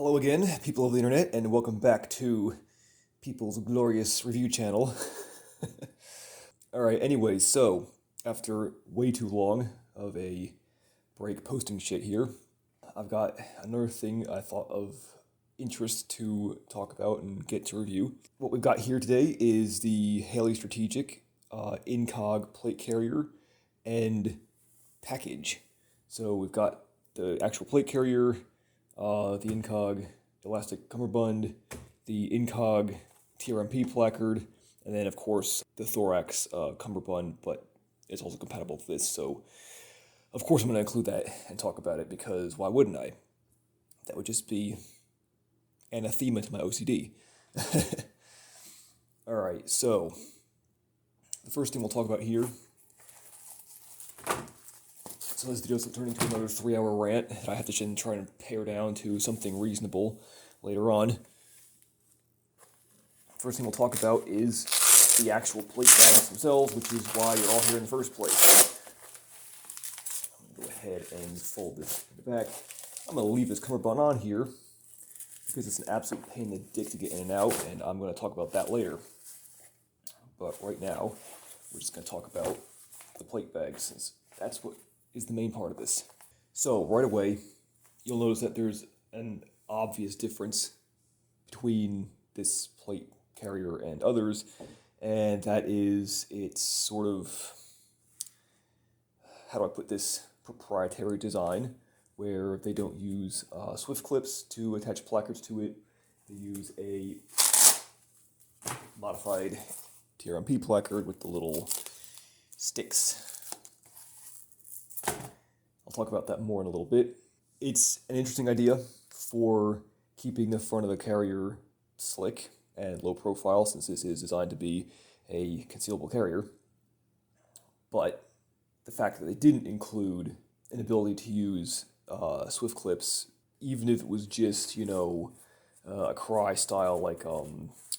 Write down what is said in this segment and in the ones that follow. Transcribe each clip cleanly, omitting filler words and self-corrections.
Hello again, people of the internet, and welcome back to People's Glorious Review Channel. Alright, anyways, so, after way too long of a break posting shit here, I've got another thing I thought of interest to talk about and get to review. What we've got here today is the Haley Strategic Incog plate carrier and package. So we've got the actual plate carrier, the Incog elastic cummerbund, the Incog TRMP placard, and then of course the Thorax cummerbund, but it's also compatible with this, so of course I'm going to include that and talk about it, because why wouldn't I? That would just be anathema to my OCD. Alright, so the first thing we'll talk about here. So this video is turning into another 3-hour rant that I have to try and pare down to something reasonable later on. First thing we'll talk about is the actual plate bags themselves, which is why you're all here in the first place. I'm going to go ahead and fold this in the back. I'm going to leave this cummerbund on here because it's an absolute pain in the dick to get in and out, and I'm going to talk about that later. But right now, we're just going to talk about the plate bags, since that's what is the main part of this. So right away, you'll notice that there's an obvious difference between this plate carrier and others, and that is it's sort of, how do I put this, proprietary design, where they don't use swift clips to attach placards to it. They use a modified TRMP placard with the little sticks. I'll talk about that more in a little bit. It's an interesting idea for keeping the front of the carrier slick and low profile, since this is designed to be a concealable carrier. But the fact that they didn't include an ability to use swift clips, even if it was just, you know, a cry style like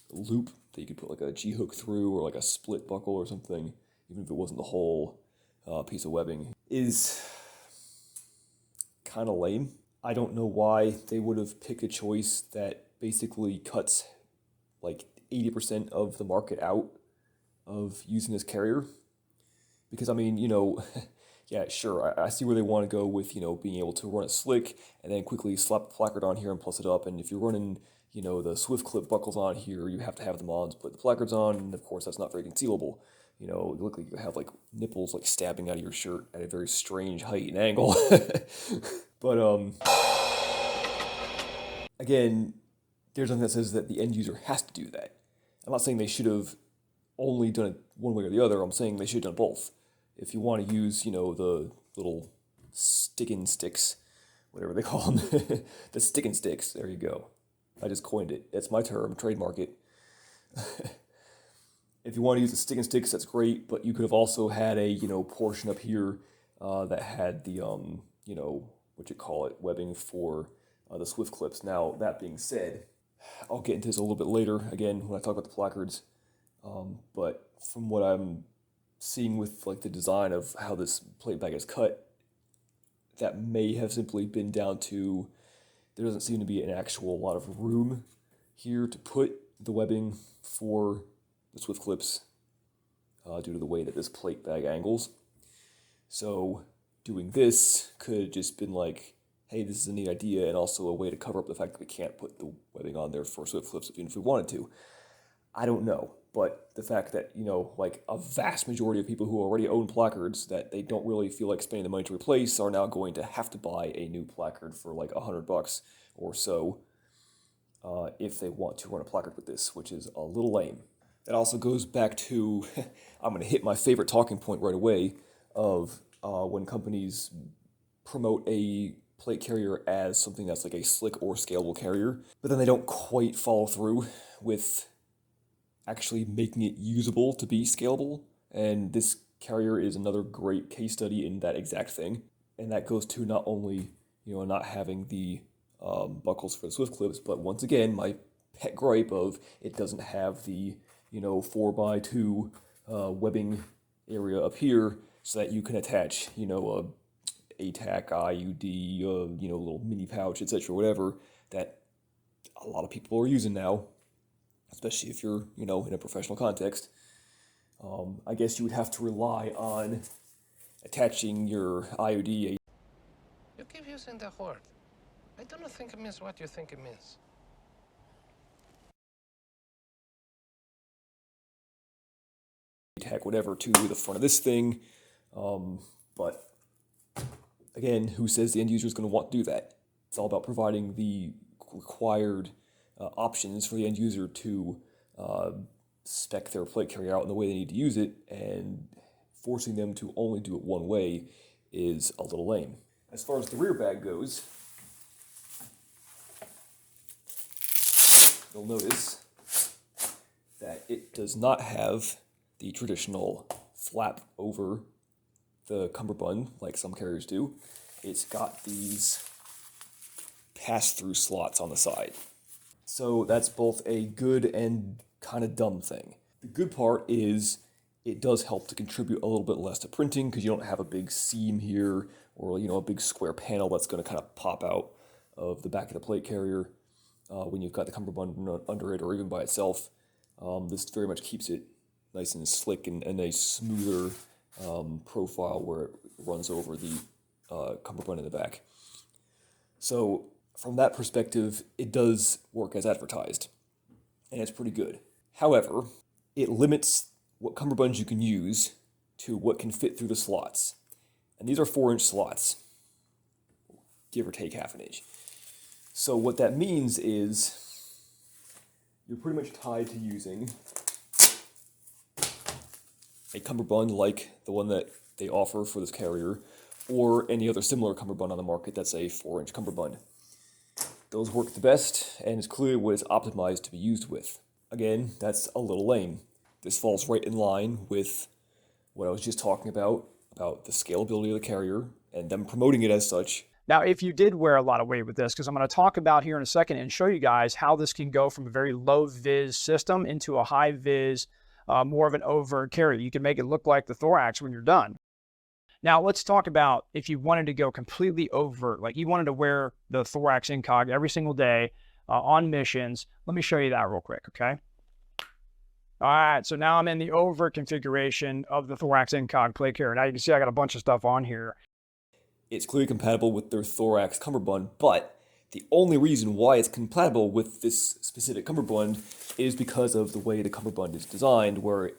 loop that you could put like a G-hook through, or like a split buckle or something, even if it wasn't the whole piece of webbing, is kind of lame. I don't know why they would have picked a choice that basically cuts like 80% of the market out of using this carrier. Because, I mean, you know, yeah, sure, I see where they want to go with, you know, being able to run it slick and then quickly slap a placard on here and plus it up. And if you're running, you know, the swift clip buckles on here, you have to have them on to put the placards on, and of course that's not very concealable. You know, you look like you have like nipples like stabbing out of your shirt at a very strange height and angle. But again, there's nothing that says that the end user has to do that. I'm not saying they should have only done it one way or the other. I'm saying they should have done both. If you want to use, you know, the little stickin' sticks, whatever they call them, the stickin' sticks, there you go. I just coined it. It's my term, trademark it. If you want to use the stickin' sticks, that's great, but you could have also had a, you know, portion up here that had the, you know, what you call it, webbing for the swift clips. Now, that being said, I'll get into this a little bit later, again, when I talk about the placards, but from what I'm seeing with like the design of how this plate bag is cut, that may have simply been down to there doesn't seem to be an actual lot of room here to put the webbing for the swift clips due to the way that this plate bag angles. So doing this could have just been like, hey, this is a neat idea, and also a way to cover up the fact that we can't put the webbing on there for swift clips even if we wanted to. I don't know, but the fact that, you know, like a vast majority of people who already own placards that they don't really feel like spending the money to replace are now going to have to buy a new placard for like $100 or so if they want to run a placard with this, which is a little lame. That also goes back to, I'm going to hit my favorite talking point right away, of when companies promote a plate carrier as something that's like a slick or scalable carrier, but then they don't quite follow through with actually making it usable to be scalable. And this carrier is another great case study in that exact thing. And that goes to not only, you know, not having the buckles for the swift clips, but once again, my pet gripe of it doesn't have the, you know, 4x2 webbing area up here so that you can attach, you know, a ATAC, IUD, you know, little mini pouch, etc., whatever, that a lot of people are using now, especially if you're, you know, in a professional context. I guess you would have to rely on attaching your IOD. You keep using the word. I don't think it means what you think it means. Tag whatever to the front of this thing, but again, who says the end user is going to want to do that? It's all about providing the required options for the end user to spec their plate carrier out in the way they need to use it, and forcing them to only do it one way is a little lame. As far as the rear bag goes, you'll notice that it does not have the traditional flap over the cummerbund like some carriers do. It's got these pass-through slots on the side. So that's both a good and kind of dumb thing. The good part is it does help to contribute a little bit less to printing because you don't have a big seam here or, you know, a big square panel that's going to kind of pop out of the back of the plate carrier when you've got the cummerbund under it or even by itself. This very much keeps it nice and slick and a smoother profile where it runs over the cummerbund in the back. So from that perspective, it does work as advertised, and it's pretty good. However, it limits what cummerbunds you can use to what can fit through the slots. And these are 4-inch slots, give or take half an inch. So what that means is you're pretty much tied to using a cummerbund like the one that they offer for this carrier, or any other similar cummerbund on the market that's a 4-inch cummerbund. Those work the best, and it's clearly what it's optimized to be used with. Again, that's a little lame. This falls right in line with what I was just talking about the scalability of the carrier, and them promoting it as such. Now, if you did wear a lot of weight with this, because I'm going to talk about here in a second and show you guys how this can go from a very low vis system into a high vis, more of an overt carrier. You can make it look like the Thorax when you're done. Now, let's talk about if you wanted to go completely overt, like you wanted to wear the Thorax Incog every single day on missions. Let me show you that real quick, okay? All right, so now I'm in the overt configuration of the Thorax Incog plate carrier. Now you can see I got a bunch of stuff on here. It's clearly compatible with their Thorax cummerbund, but the only reason why it's compatible with this specific cummerbund is because of the way the cummerbund is designed, where I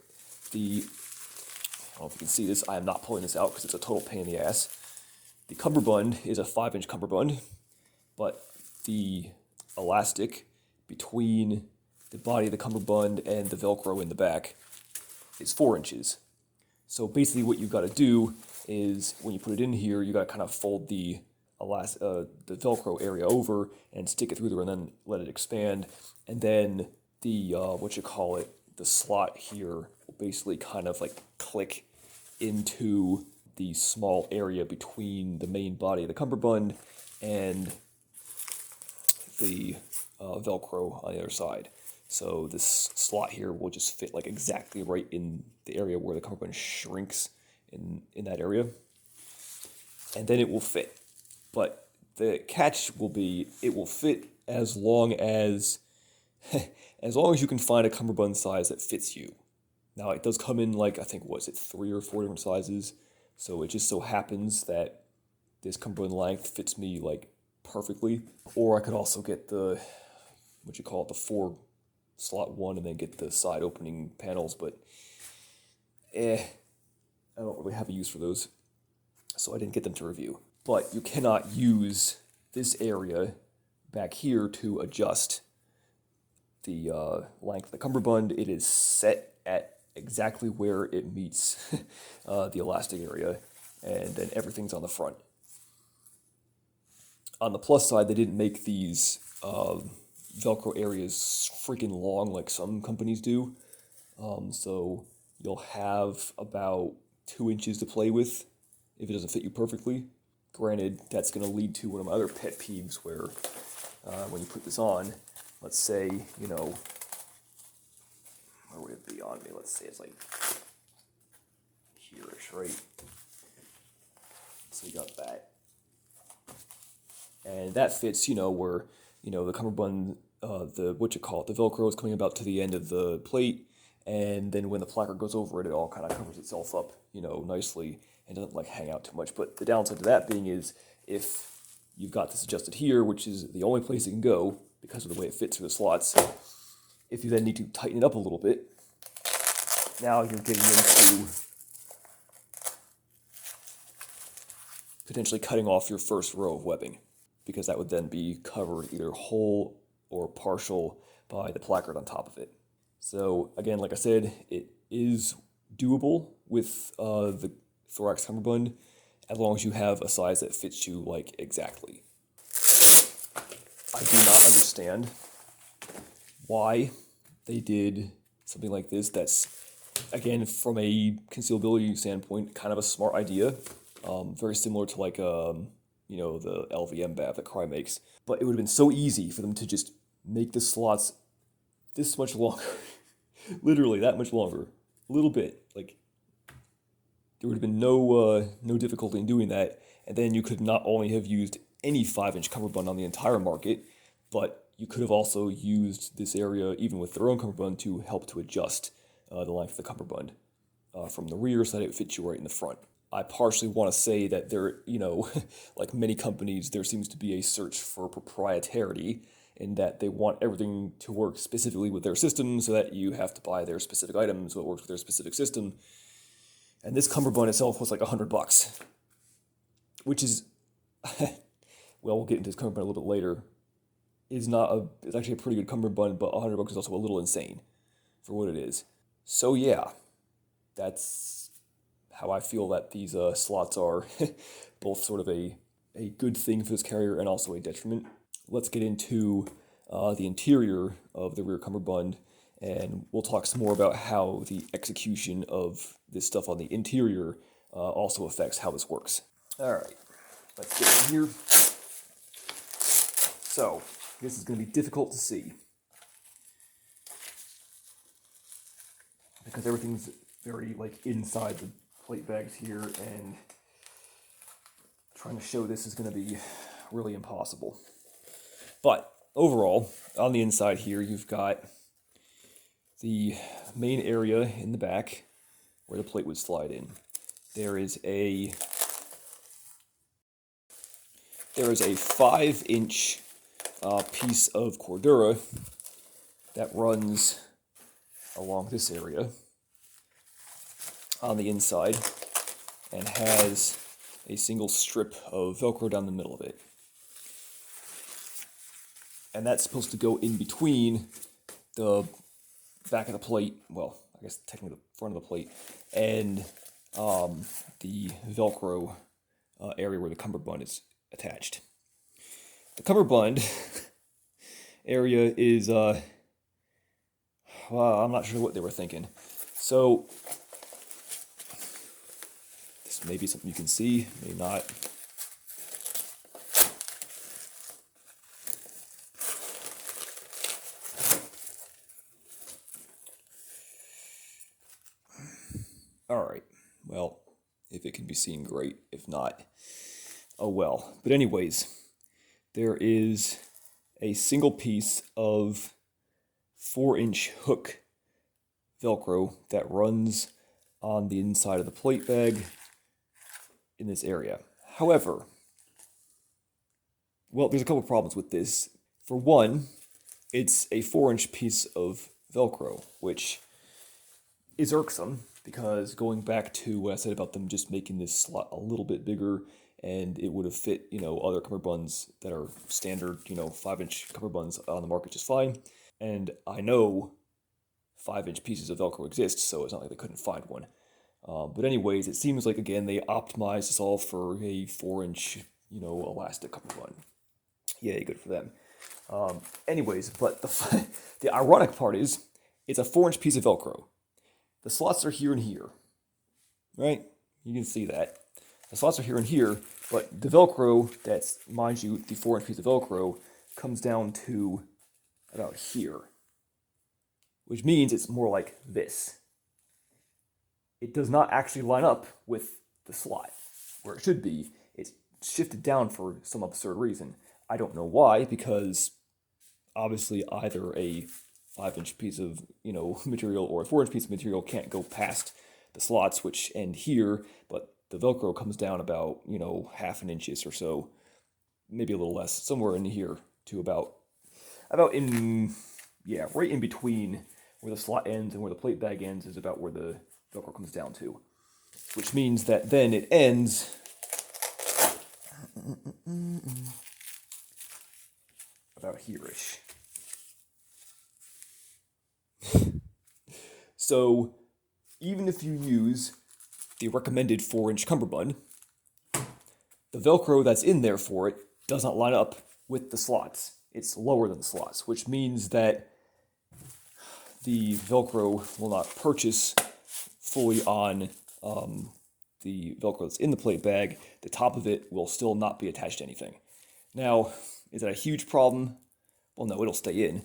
don't know if you can see this, I am not pulling this out because it's a total pain in the ass. The cummerbund is a 5-inch cummerbund, but the elastic between the body of the cummerbund and the Velcro in the back is 4 inches. So basically what you've got to do is when you put it in here, you got to kind of fold the Velcro area over and stick it through there and then let it expand. And then the, the slot here will basically kind of like click into the small area between the main body of the cummerbund and the Velcro on the other side. So this slot here will just fit like exactly right in the area where the cummerbund shrinks in that area. And then it will fit. But the catch will be it will fit as long as you can find a cummerbund size that fits you. Now it does come in like, I think, 3 or 4 different sizes. So it just so happens that this cummerbund length fits me like perfectly. Or I could also get the 4 slot one and then get the side opening panels, but I don't really have a use for those. So I didn't get them to review. But you cannot use this area back here to adjust the length of the cummerbund. It is set at exactly where it meets the elastic area, and then everything's on the front. On the plus side, they didn't make these Velcro areas freaking long like some companies do. So you'll have about 2 inches to play with if it doesn't fit you perfectly. Granted, that's going to lead to one of my other pet peeves where when you put this on, let's say, where would it be on me? Let's say it's like here-ish, right? So you got that. And that fits, where, the cummerbund the Velcro is coming about to the end of the plate, and then when the placard goes over it, it all kind of covers itself up, nicely and doesn't like hang out too much. But the downside to that being is if you've got this adjusted here, which is the only place it can go because of the way it fits through the slots, if you then need to tighten it up a little bit, now you're getting into potentially cutting off your first row of webbing, because that would then be covered either whole or partial by the placard on top of it. So again, like I said, it is doable with the Thorax cummerbund as long as you have a size that fits you like exactly. I do not understand why they did something like this. That's, again, from a concealability standpoint, kind of a smart idea. Very similar to like, the LVM BAV that Cry makes. But it would have been so easy for them to just make the slots this much longer. Literally that much longer. A little bit. Like, there would have been no difficulty in doing that. And then you could not only have used any 5-inch cummerbund on the entire market, but you could have also used this area, even with their own cummerbund, to help to adjust the length of the cummerbund from the rear so that it fits you right in the front. I partially want to say that there, like many companies, there seems to be a search for proprietary in that they want everything to work specifically with their system so that you have to buy their specific items so it works with their specific system. And this cummerbund itself was like $100, which is, well, we'll get into this cummerbund a little bit later. It's actually a pretty good cummerbund, but $100 is also a little insane for what it is. So yeah, that's how I feel that these slots are both sort of a good thing for this carrier and also a detriment. Let's get into the interior of the rear cummerbund, and we'll talk some more about how the execution of this stuff on the interior also affects how this works. All right, let's get in here. So, this is going to be difficult to see because everything's very like inside the plate bags here, and trying to show this is going to be really impossible. But overall, on the inside here, you've got the main area in the back where the plate would slide in. There is a 5-inch piece of Cordura that runs along this area on the inside and has a single strip of Velcro down the middle of it. And that's supposed to go in between the back of the plate, well, I guess technically the front of the plate, and the Velcro area where the cummerbund is attached. The cummerbund area is, well, I'm not sure what they were thinking. So, this may be something you can see, may not. All right, well, if it can be seen, great. If not, oh well. But anyways, there is a single piece of 4-inch hook Velcro that runs on the inside of the plate bag in this area. However, well, there's a couple problems with this. For one, it's a 4-inch piece of Velcro, which is irksome, because going back to what I said about them just making this slot a little bit bigger, and it would have fit, other cummerbunds that are standard, 5-inch cummerbunds on the market just fine. And I know 5-inch pieces of Velcro exist, so it's not like they couldn't find one. But anyways, it seems like, again, they optimized this all for a 4-inch, elastic cummerbund. Yay, good for them. Anyways, but the ironic part is, it's a 4-inch piece of Velcro. The slots are here and here, right? You can see that. The slots are here and here, but the Velcro, that's, mind you, the 4-inch piece of Velcro, comes down to about here, which means it's more like this. It does not actually line up with the slot where it should be. It's shifted down for some absurd reason. I don't know why, because obviously either a 5-inch piece of, material or a 4-inch piece of material can't go past the slots, which end here, but the Velcro comes down about, half an inch or so, maybe a little less, somewhere in here to about right in between where the slot ends and where the plate bag ends is about where the Velcro comes down to, which means that then it ends about here-ish. So even if you use the recommended 4-inch cummerbund, the Velcro that's in there for it does not line up with the slots. It's lower than the slots, which means that the Velcro will not purchase fully on the Velcro that's in the plate bag. The top of it will still not be attached to anything. Now, is that a huge problem? Well, no, it'll stay in.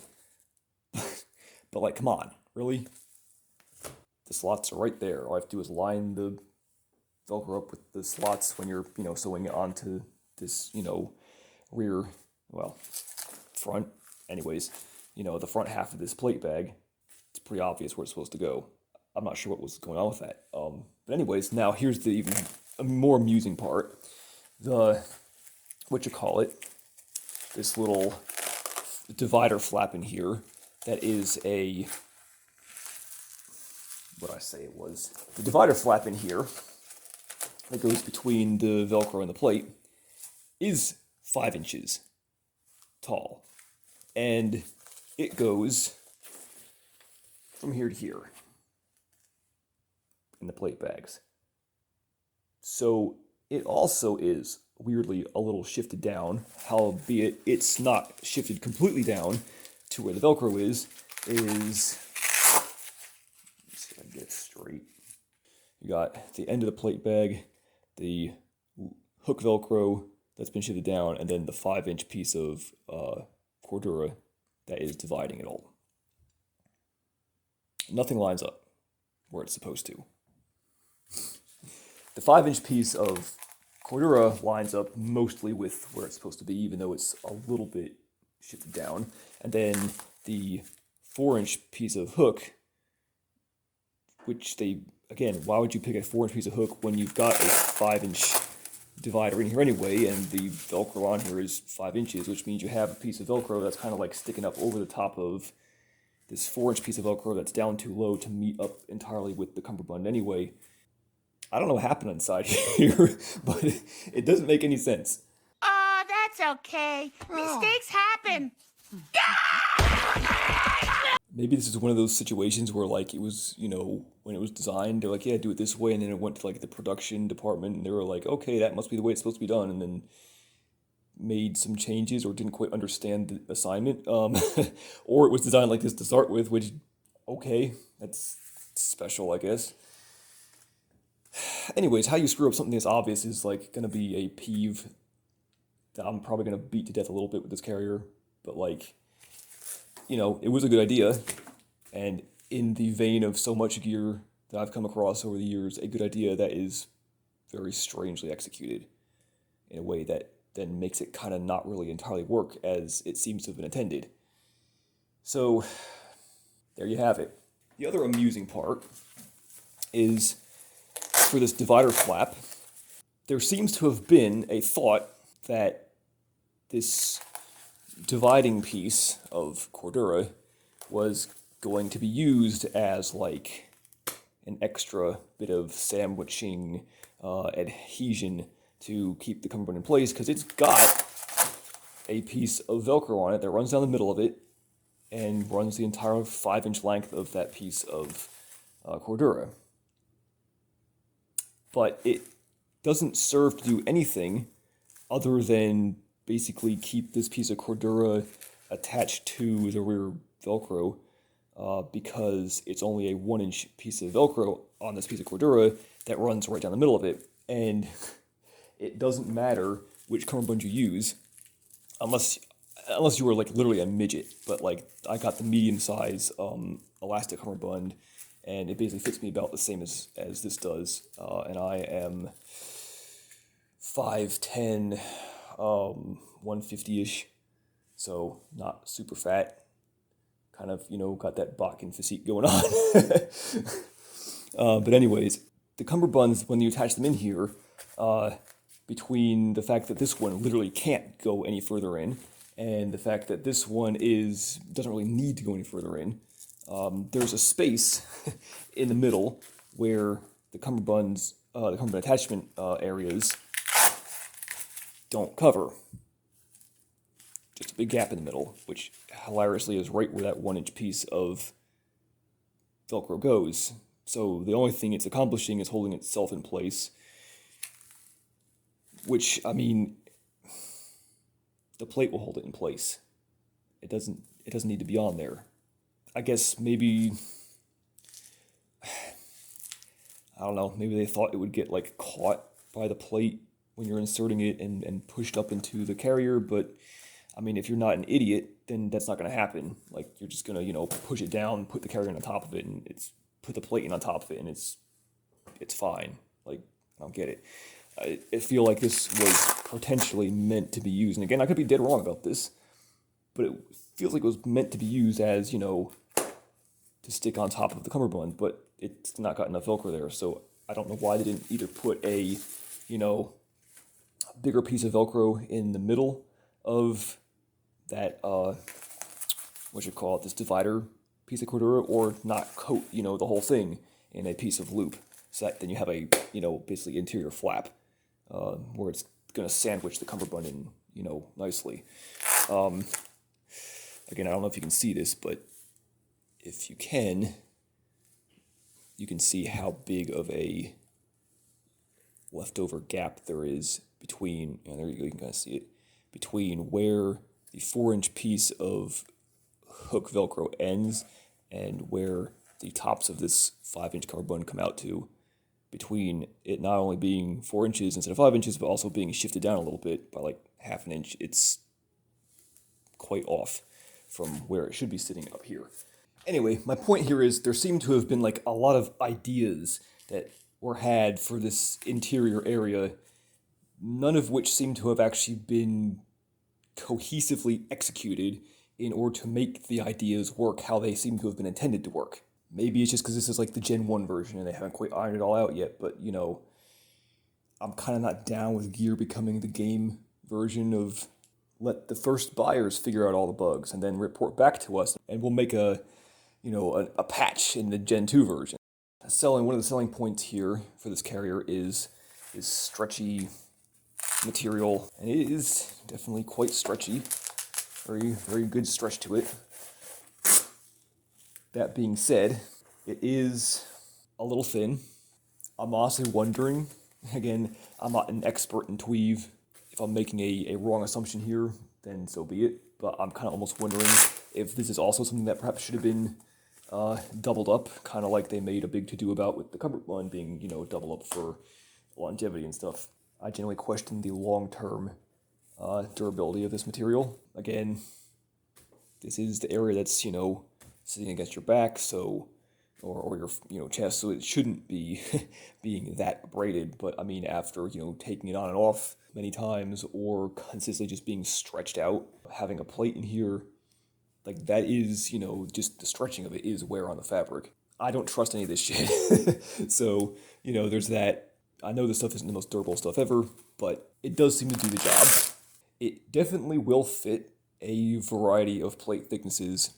But like, come on, really? The slots are right there. All I have to do is line the Velcro up with the slots when you're, sewing it onto this, front. Anyways, the front half of this plate bag. It's pretty obvious where it's supposed to go. I'm not sure what was going on with that. But anyways, now here's the even more amusing part. This little divider flap in here that is the divider flap in here that goes between the Velcro and the plate is 5 inches tall. And it goes from here to here in the plate bags. So it also is weirdly a little shifted down, albeit it's not shifted completely down to where the Velcro is. Let's see if I can get it straight. You got the end of the plate bag, the hook Velcro that's been shifted down, and then the 5-inch piece of Cordura that is dividing it all. Nothing lines up where it's supposed to. The 5-inch piece of Cordura lines up mostly with where it's supposed to be, even though it's a little bit shifted down. And then the 4-inch piece of hook, which why would you pick a 4-inch piece of hook when you've got a 5-inch divider in here anyway, and the Velcro on here is 5 inches, which means you have a piece of Velcro that's kind of like sticking up over the top of this 4-inch piece of Velcro that's down too low to meet up entirely with the cummerbund anyway. I don't know what happened inside here, but it doesn't make any sense. Oh, that's okay. Mistakes happen. Maybe this is one of those situations where, like, it was, when it was designed, they're like, yeah, do it this way, and then it went to, like, the production department, and they were like, okay, that must be the way it's supposed to be done, and then made some changes or didn't quite understand the assignment, or it was designed like this to start with, which, okay, that's special, I guess. Anyways, how you screw up something that's obvious is, like, gonna be a peeve that I'm probably gonna beat to death a little bit with this carrier, but, like, it was a good idea, and in the vein of so much gear that I've come across over the years, a good idea that is very strangely executed in a way that then makes it kind of not really entirely work as it seems to have been intended. So, there you have it. The other amusing part is, for this divider flap, there seems to have been a thought that this dividing piece of Cordura was going to be used as like an extra bit of sandwiching adhesion to keep the cummerbund in place, because it's got a piece of Velcro on it that runs down the middle of it and runs the entire 5-inch length of that piece of Cordura. But it doesn't serve to do anything other than basically keep this piece of Cordura attached to the rear Velcro, because it's only a 1-inch piece of Velcro on this piece of Cordura that runs right down the middle of it. And it doesn't matter which cummerbund you use, unless you were like literally a midget. But like, I got the medium size elastic cummerbund, and it basically fits me about the same as this does. And I am 5'10", 150-ish. so not super fat. Kind of, got that Bakken physique going on. But anyways, the cummerbunds, when you attach them in here, between the fact that this one literally can't go any further in, and the fact that this one doesn't really need to go any further in, there's a space in the middle where the cummerbund attachment areas don't cover. Just a big gap in the middle, which hilariously is right where that 1-inch piece of Velcro goes. So the only thing it's accomplishing is holding itself in place, which, I mean, the plate will hold it in place. It doesn't need to be on there. I guess maybe, I don't know, maybe they thought it would get like caught by the plate when you're inserting it and pushed up into the carrier, but I mean, if you're not an idiot, then that's not going to happen. Like, you're just going to, push it down, put the carrier on top of it, and put the plate in on top of it, and it's fine. Like, I don't get it. I feel like this was potentially meant to be used, and again, I could be dead wrong about this, but it feels like it was meant to be used as, to stick on top of the cummerbund, but it's not got enough Velcro there, so I don't know why they didn't either put a, bigger piece of Velcro in the middle of that, this divider piece of Cordura, or not coat, the whole thing in a piece of loop, so that then you have a, basically interior flap, where it's going to sandwich the cummerbund in, nicely. Again, I don't know if you can see this, but if you can see how big of a leftover gap there is between, there you go, you can kind of see it, between where the 4-inch piece of hook Velcro ends and where the tops of this 5-inch cummerbund come out to, between it not only being 4 inches instead of 5 inches, but also being shifted down a little bit by like half an inch. It's quite off from where it should be sitting up here. Anyway, my point here is there seem to have been like a lot of ideas that were had for this interior area, none of which seem to have actually been cohesively executed in order to make the ideas work how they seem to have been intended to work. Maybe it's just because this is like the Gen 1 version and they haven't quite ironed it all out yet, but I'm kind of not down with Gear becoming the game version of let the first buyers figure out all the bugs and then report back to us, and we'll make a patch in the Gen 2 version. One of the selling points here for this carrier is stretchy material, and it is definitely quite stretchy. Very, very good stretch to it. That being said, it is a little thin. I'm honestly wondering, again, I'm not an expert in Tweave. If I'm making a wrong assumption here, then so be it. But I'm kind of almost wondering if this is also something that perhaps should have been doubled up, kind of like they made a big to-do about with the cummerbund being, double up for longevity and stuff. I generally question the long-term durability of this material. Again, this is the area that's, sitting against your back, so, or your, chest, so it shouldn't be being that abraded, but I mean, after, taking it on and off many times, or consistently just being stretched out, having a plate in here, like, that is, just the stretching of it is wear on the fabric. I don't trust any of this shit. So, there's that. I know this stuff isn't the most durable stuff ever, but it does seem to do the job. It definitely will fit a variety of plate thicknesses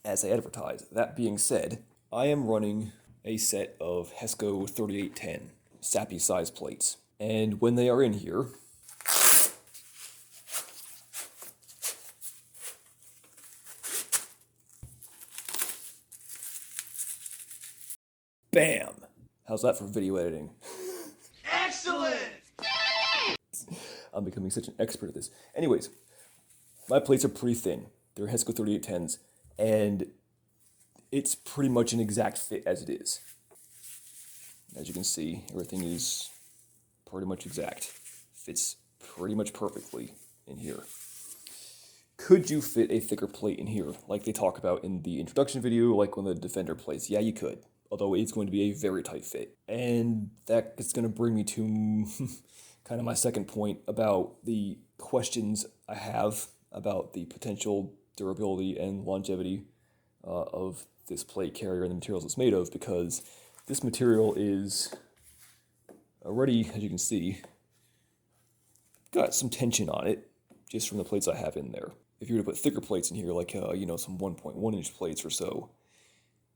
as they advertise. That being said, I am running a set of Hesco 3810 sappy size plates. And when they are in here, bam! How's that for video editing? Excellent! I'm becoming such an expert at this. Anyways, my plates are pretty thin. They're Hesco 3810s, and it's pretty much an exact fit as it is. As you can see, everything is pretty much exact. Fits pretty much perfectly in here. Could you fit a thicker plate in here, like they talk about in the introduction video, like on the Defender plates? Yeah, you could, although it's going to be a very tight fit. And that is going to bring me to kind of my second point about the questions I have about the potential durability and longevity of this plate carrier and the materials it's made of, because this material is already, as you can see, got some tension on it just from the plates I have in there. If you were to put thicker plates in here, like some 1.1 inch plates or so,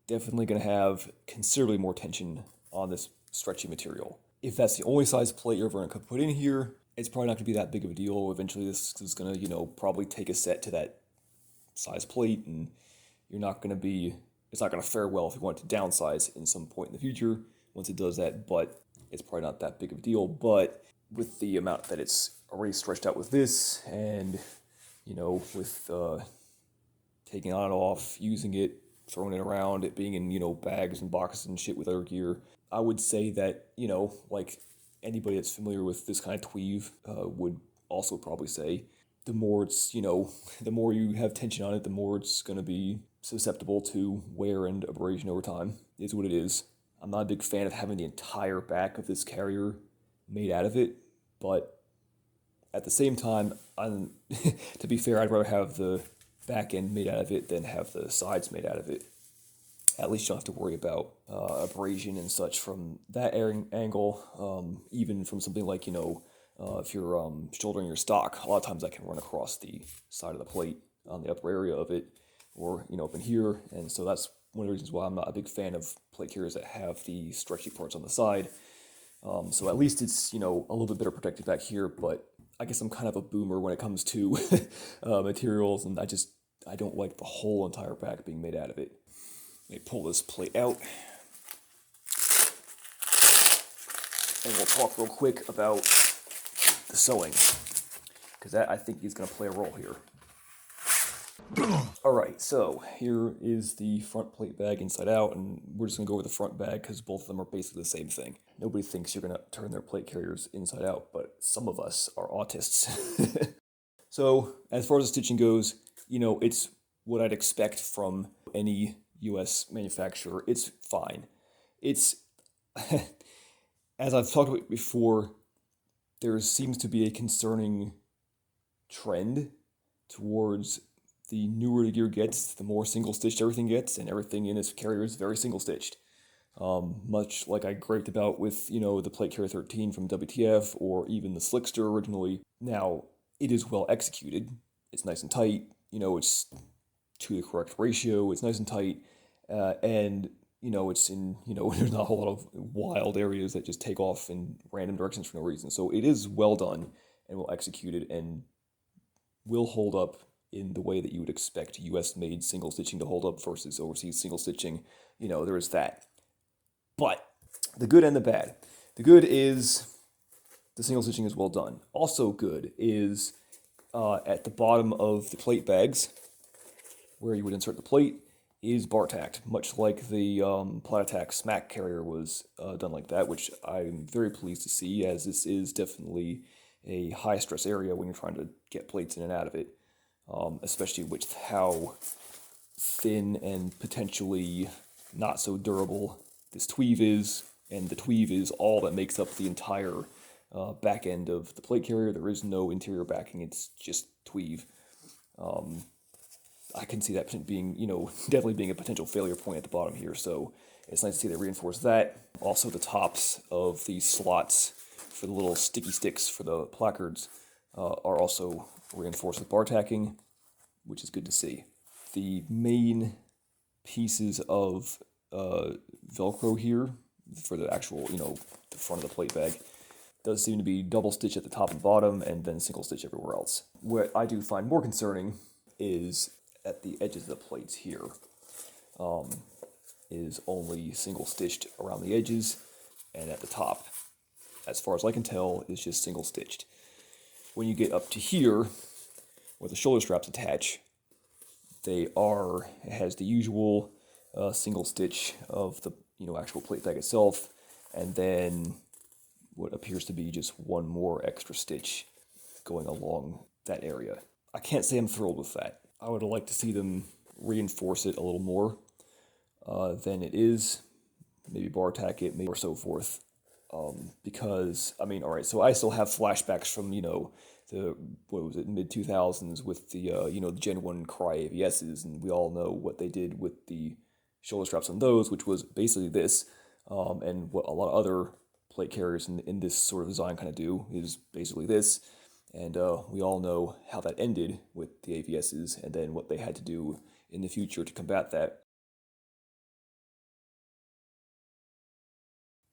definitely going to have considerably more tension on this stretchy material. If that's the only size plate you're ever going to put in here, it's probably not going to be that big of a deal. Eventually this is going to, probably take a set to that size plate, and you're not going to be, it's not going to fare well if you want to downsize in some point in the future once it does that, but it's probably not that big of a deal. But with the amount that it's already stretched out with this, and, with taking on and off, using it, throwing it around, it being in, bags and boxes and shit with other gear, I would say that, like anybody that's familiar with this kind of tweave would also probably say, the more it's, the more you have tension on it, the more it's going to be susceptible to wear and abrasion over time, is what it is. I'm not a big fan of having the entire back of this carrier made out of it, but at the same time, to be fair, I'd rather have the back end made out of it than have the sides made out of it. At least you don't have to worry about abrasion and such from that angle, even from something like, if you're shouldering your stock, a lot of times that can run across the side of the plate on the upper area of it, or, up in here, and so that's one of the reasons why I'm not a big fan of plate carriers that have the stretchy parts on the side. So at least it's, a little bit better protected back here, but I guess I'm kind of a boomer when it comes to materials, and I don't like the whole entire back being made out of it. Let me pull this plate out, and we'll talk real quick about the sewing, because that, I think, is going to play a role here. Alright, so here is the front plate bag inside out, and we're just going to go over the front bag because both of them are basically the same thing. Nobody thinks you're going to turn their plate carriers inside out, but some of us are autists. So, as far as the stitching goes, it's what I'd expect from any US manufacturer. It's fine. It's, as I've talked about before, there seems to be a concerning trend towards the newer the gear gets, the more single-stitched everything gets, and everything in this carrier is very single-stitched. Much like I griped about with, the Plate Carrier 13 from WTF, or even the Slickster originally. Now, it is well executed. It's nice and tight. It's to the correct ratio. It's nice and tight. And, it's in, there's not a whole lot of wild areas that just take off in random directions for no reason. So it is well done and well executed and will hold up in the way that you would expect US-made single stitching to hold up versus overseas single stitching. There is that. But the good and the bad. The good is the single stitching is well done. Also good is at the bottom of the plate bags, where you would insert the plate, is bar tacked, much like the Plat-Attack Smack carrier was done like that, which I'm very pleased to see, as this is definitely a high-stress area when you're trying to get plates in and out of it. Especially with how thin and potentially not so durable this Tweave is, and the Tweave is all that makes up the entire back end of the plate carrier. There is no interior backing, it's just Tweave. I can see that being, definitely being a potential failure point at the bottom here, so it's nice to see they reinforce that. Also, the tops of these slots for the little sticky sticks for the placards are also reinforced with bar tacking, which is good to see. The main pieces of Velcro here for the actual, the front of the plate bag does seem to be double stitch at the top and bottom, and then single stitch everywhere else. What I do find more concerning is at the edges of the plates here. Is only single stitched around the edges, and at the top, as far as I can tell, is just single stitched. When you get up to here, where the shoulder straps attach, it has the usual single stitch of the actual plate bag itself, and then what appears to be just one more extra stitch going along that area. I can't say I'm thrilled with that. I would like to see them reinforce it a little more than it is, maybe bar tack it, maybe or so forth. Because, alright, so I still have flashbacks from, the what was it, mid 2000s with the the Gen 1 Cry AVSs, and we all know what they did with the shoulder straps on those, which was basically this, and what a lot of other plate carriers in this sort of design kind of do is basically this, and we all know how that ended with the AVSs, and then what they had to do in the future to combat that.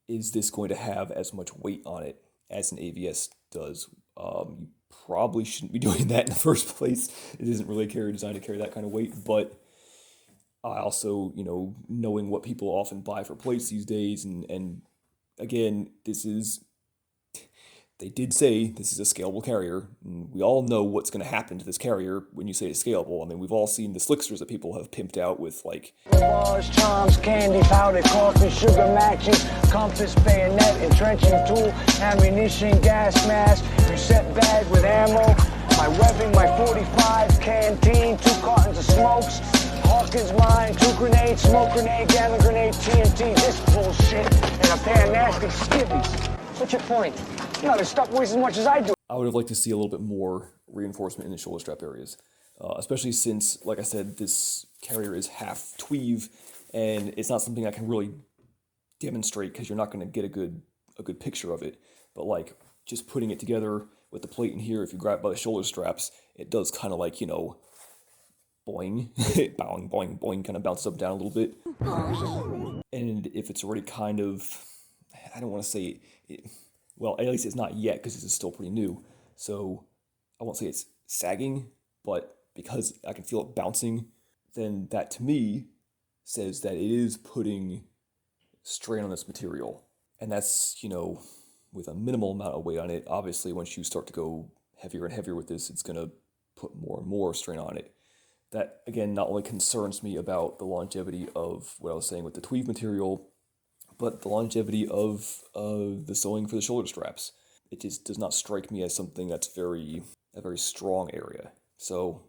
Is this going to have as much weight on it as an AVS does? You probably shouldn't be doing that in the first place. It isn't really a carrier designed to carry that kind of weight, but I also, knowing what people often buy for plates these days, and again, they did say this is a scalable carrier, and we all know what's going to happen to this carrier when you say it's scalable. I mean, we've all seen the slicksters that people have pimped out with, like... Bars, charms, candy, powder, coffee, sugar matches, compass, bayonet, entrenching tool, ammunition, gas mask, reset bag with ammo, my webbing, my 45, canteen, 2 cartons of smokes, Hawkins mine, 2 grenades, smoke grenade, gamma grenade, TNT, this bullshit, and a pair of nasty skivvies. What's your point? They stop wasting as much as I do. I would have liked to see a little bit more reinforcement in the shoulder strap areas, especially since, like I said, this carrier is half Tweave, and it's not something I can really demonstrate because you're not going to get a good picture of it. But like just putting it together with the plate in here, if you grab it by the shoulder straps, it does kind of like boing, boing, boing, boing, kind of bounces up and down a little bit. And if it's already kind of, I don't want to say it. Well, at least it's not yet, because this is still pretty new. So I won't say it's sagging, but because I can feel it bouncing, then that to me says that it is putting strain on this material. And that's, with a minimal amount of weight on it. Obviously, once you start to go heavier and heavier with this, it's going to put more and more strain on it. That, again, not only concerns me about the longevity of what I was saying with the Tweave material, but the longevity of the sewing for the shoulder straps. It just does not strike me as something that's a very strong area. So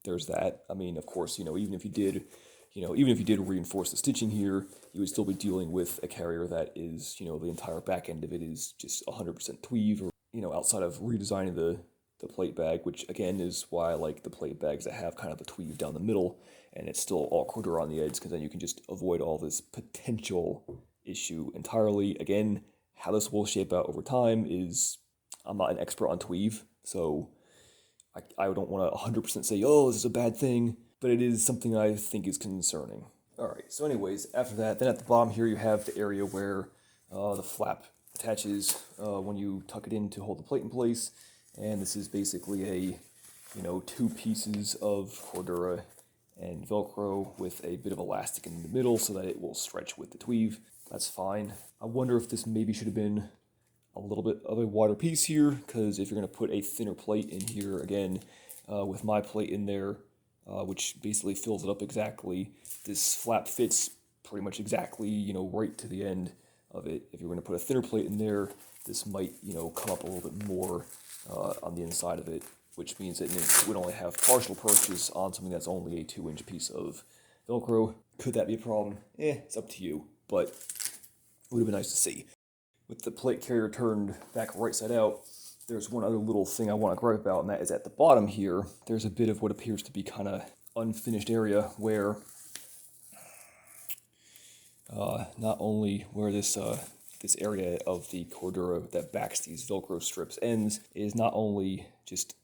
there's that. I mean, of course, even if you did reinforce the stitching here, you would still be dealing with a carrier that is, the entire back end of it is just 100% Tweave, or, outside of redesigning the plate bag, which again is why I like the plate bags that have kind of a Tweave down the middle, and it's still all quarter on the edge, because then you can just avoid all this potential issue entirely. Again, how this will shape out over time is, I'm not an expert on Tweave, so I don't want to 100% say, oh, this is a bad thing, but it is something I think is concerning. Alright, so anyways, after that, then at the bottom here you have the area where the flap attaches when you tuck it in to hold the plate in place, and this is basically a, 2 pieces of Cordura and Velcro with a bit of elastic in the middle so that it will stretch with the Tweave. That's fine. I wonder if this maybe should have been a little bit of a wider piece here, because if you're going to put a thinner plate in here, again, with my plate in there, which basically fills it up exactly, this flap fits pretty much exactly, right to the end of it. If you're going to put a thinner plate in there, this might, come up a little bit more on the inside of it, which means that it would only have partial purchase on something that's only a 2-inch piece of Velcro. Could that be a problem? It's up to you, but it would have been nice to see. With the plate carrier turned back right side out, there's one other little thing I want to gripe about, and that is at the bottom here, there's a bit of what appears to be kind of unfinished area where not only where this area of the Cordura that backs these Velcro strips ends is not only just,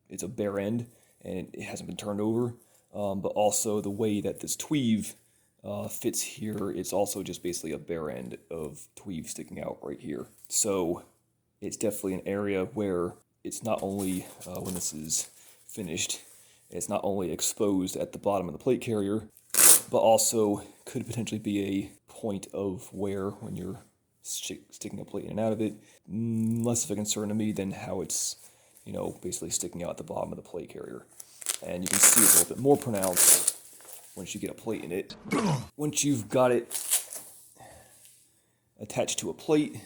it's a bare end and it hasn't been turned over, but also the way that this Tweave fits here, it's also just basically a bare end of Tweave sticking out right here. So it's definitely an area where it's not only, when this is finished, it's not only exposed at the bottom of the plate carrier, but also could potentially be a point of wear when you're sticking a plate in and out of it. Less of a concern to me than how it's, basically sticking out at the bottom of the plate carrier. And you can see it's a little bit more pronounced once you get a plate in it. Once you've got it attached to a plate,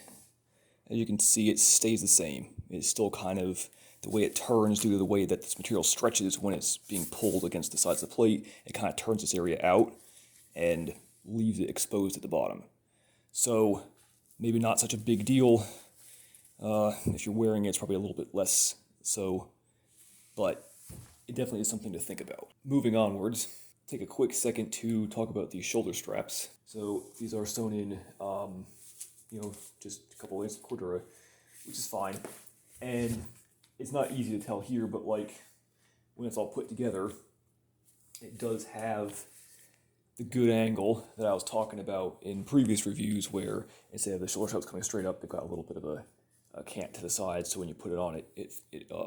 as you can see, it stays the same. It's still kind of the way it turns due to the way that this material stretches when it's being pulled against the sides of the plate. It kind of turns this area out and leaves it exposed at the bottom. So maybe not such a big deal. If you're wearing it, it's probably a little bit less So, but it definitely is something to think about. Moving onwards, take a quick second to talk about these shoulder straps. So these are sewn in, just a couple layers of Cordura, which is fine. And it's not easy to tell here, but like when it's all put together, it does have the good angle that I was talking about in previous reviews, where instead of the shoulder straps coming straight up, they've got a little bit of a cant to the side, so when you put it on, it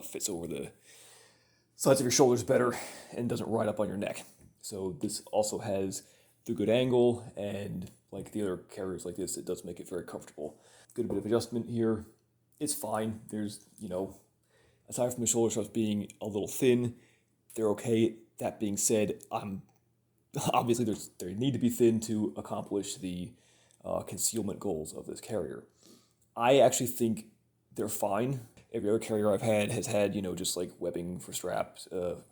fits over the sides of your shoulders better and doesn't ride up on your neck. So this also has the good angle, and like the other carriers like this, it does make it very comfortable. Good bit of adjustment here. It's fine. There's, aside from the shoulder straps being a little thin, they're okay. That being said, obviously they need to be thin to accomplish the concealment goals of this carrier. I actually think they're fine. Every other carrier I've had has had, just like webbing for straps,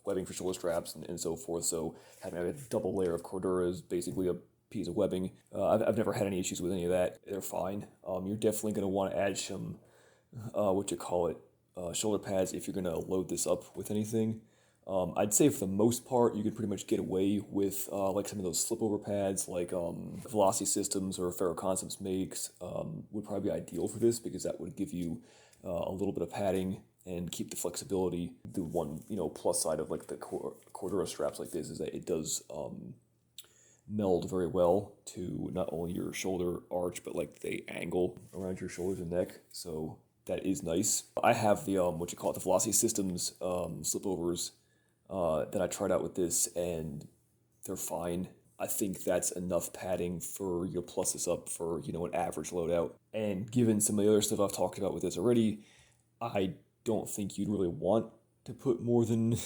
webbing for shoulder straps, and so forth. So having a double layer of Cordura is basically a piece of webbing. I've never had any issues with any of that. They're fine. You're definitely going to want to add some, shoulder pads if you're going to load this up with anything. I'd say for the most part, you could pretty much get away with like some of those slipover pads, like Velocity Systems or Ferroconcepts makes, would probably be ideal for this, because that would give you a little bit of padding and keep the flexibility. The one, plus side of like the Cordura straps like this is that it does meld very well to not only your shoulder arch, but like the angle around your shoulders and neck. So that is nice. I have the the Velocity Systems slipovers that I tried out with this, and they're fine. I think that's enough padding for you to plus this up for, an average loadout. And given some of the other stuff I've talked about with this already, I don't think you'd really want to put more than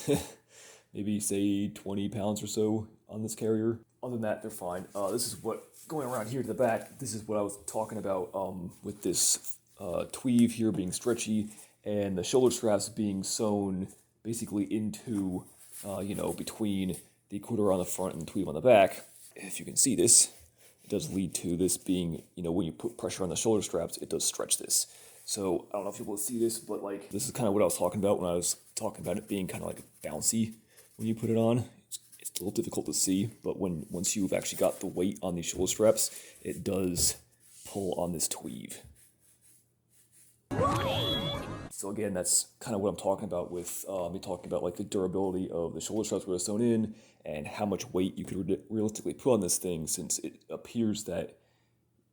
maybe, say, 20 pounds or so on this carrier. Other than that, they're fine. This is what, going around here to the back, this is what I was talking about with this Tweave here being stretchy, and the shoulder straps being sewn basically into, between the Cordura on the front and the Tweave on the back. If you can see this, it does lead to this being, when you put pressure on the shoulder straps, it does stretch this. So I don't know if you'll be able to see this, but like this is kind of what I was talking about when I was talking about it being kind of like bouncy when you put it on. It's a little difficult to see, but once you've actually got the weight on these shoulder straps, it does pull on this Tweave. So again, that's kind of what I'm talking about with me talking about like the durability of the shoulder straps where they're sewn in, and how much weight you could realistically put on this thing, since it appears that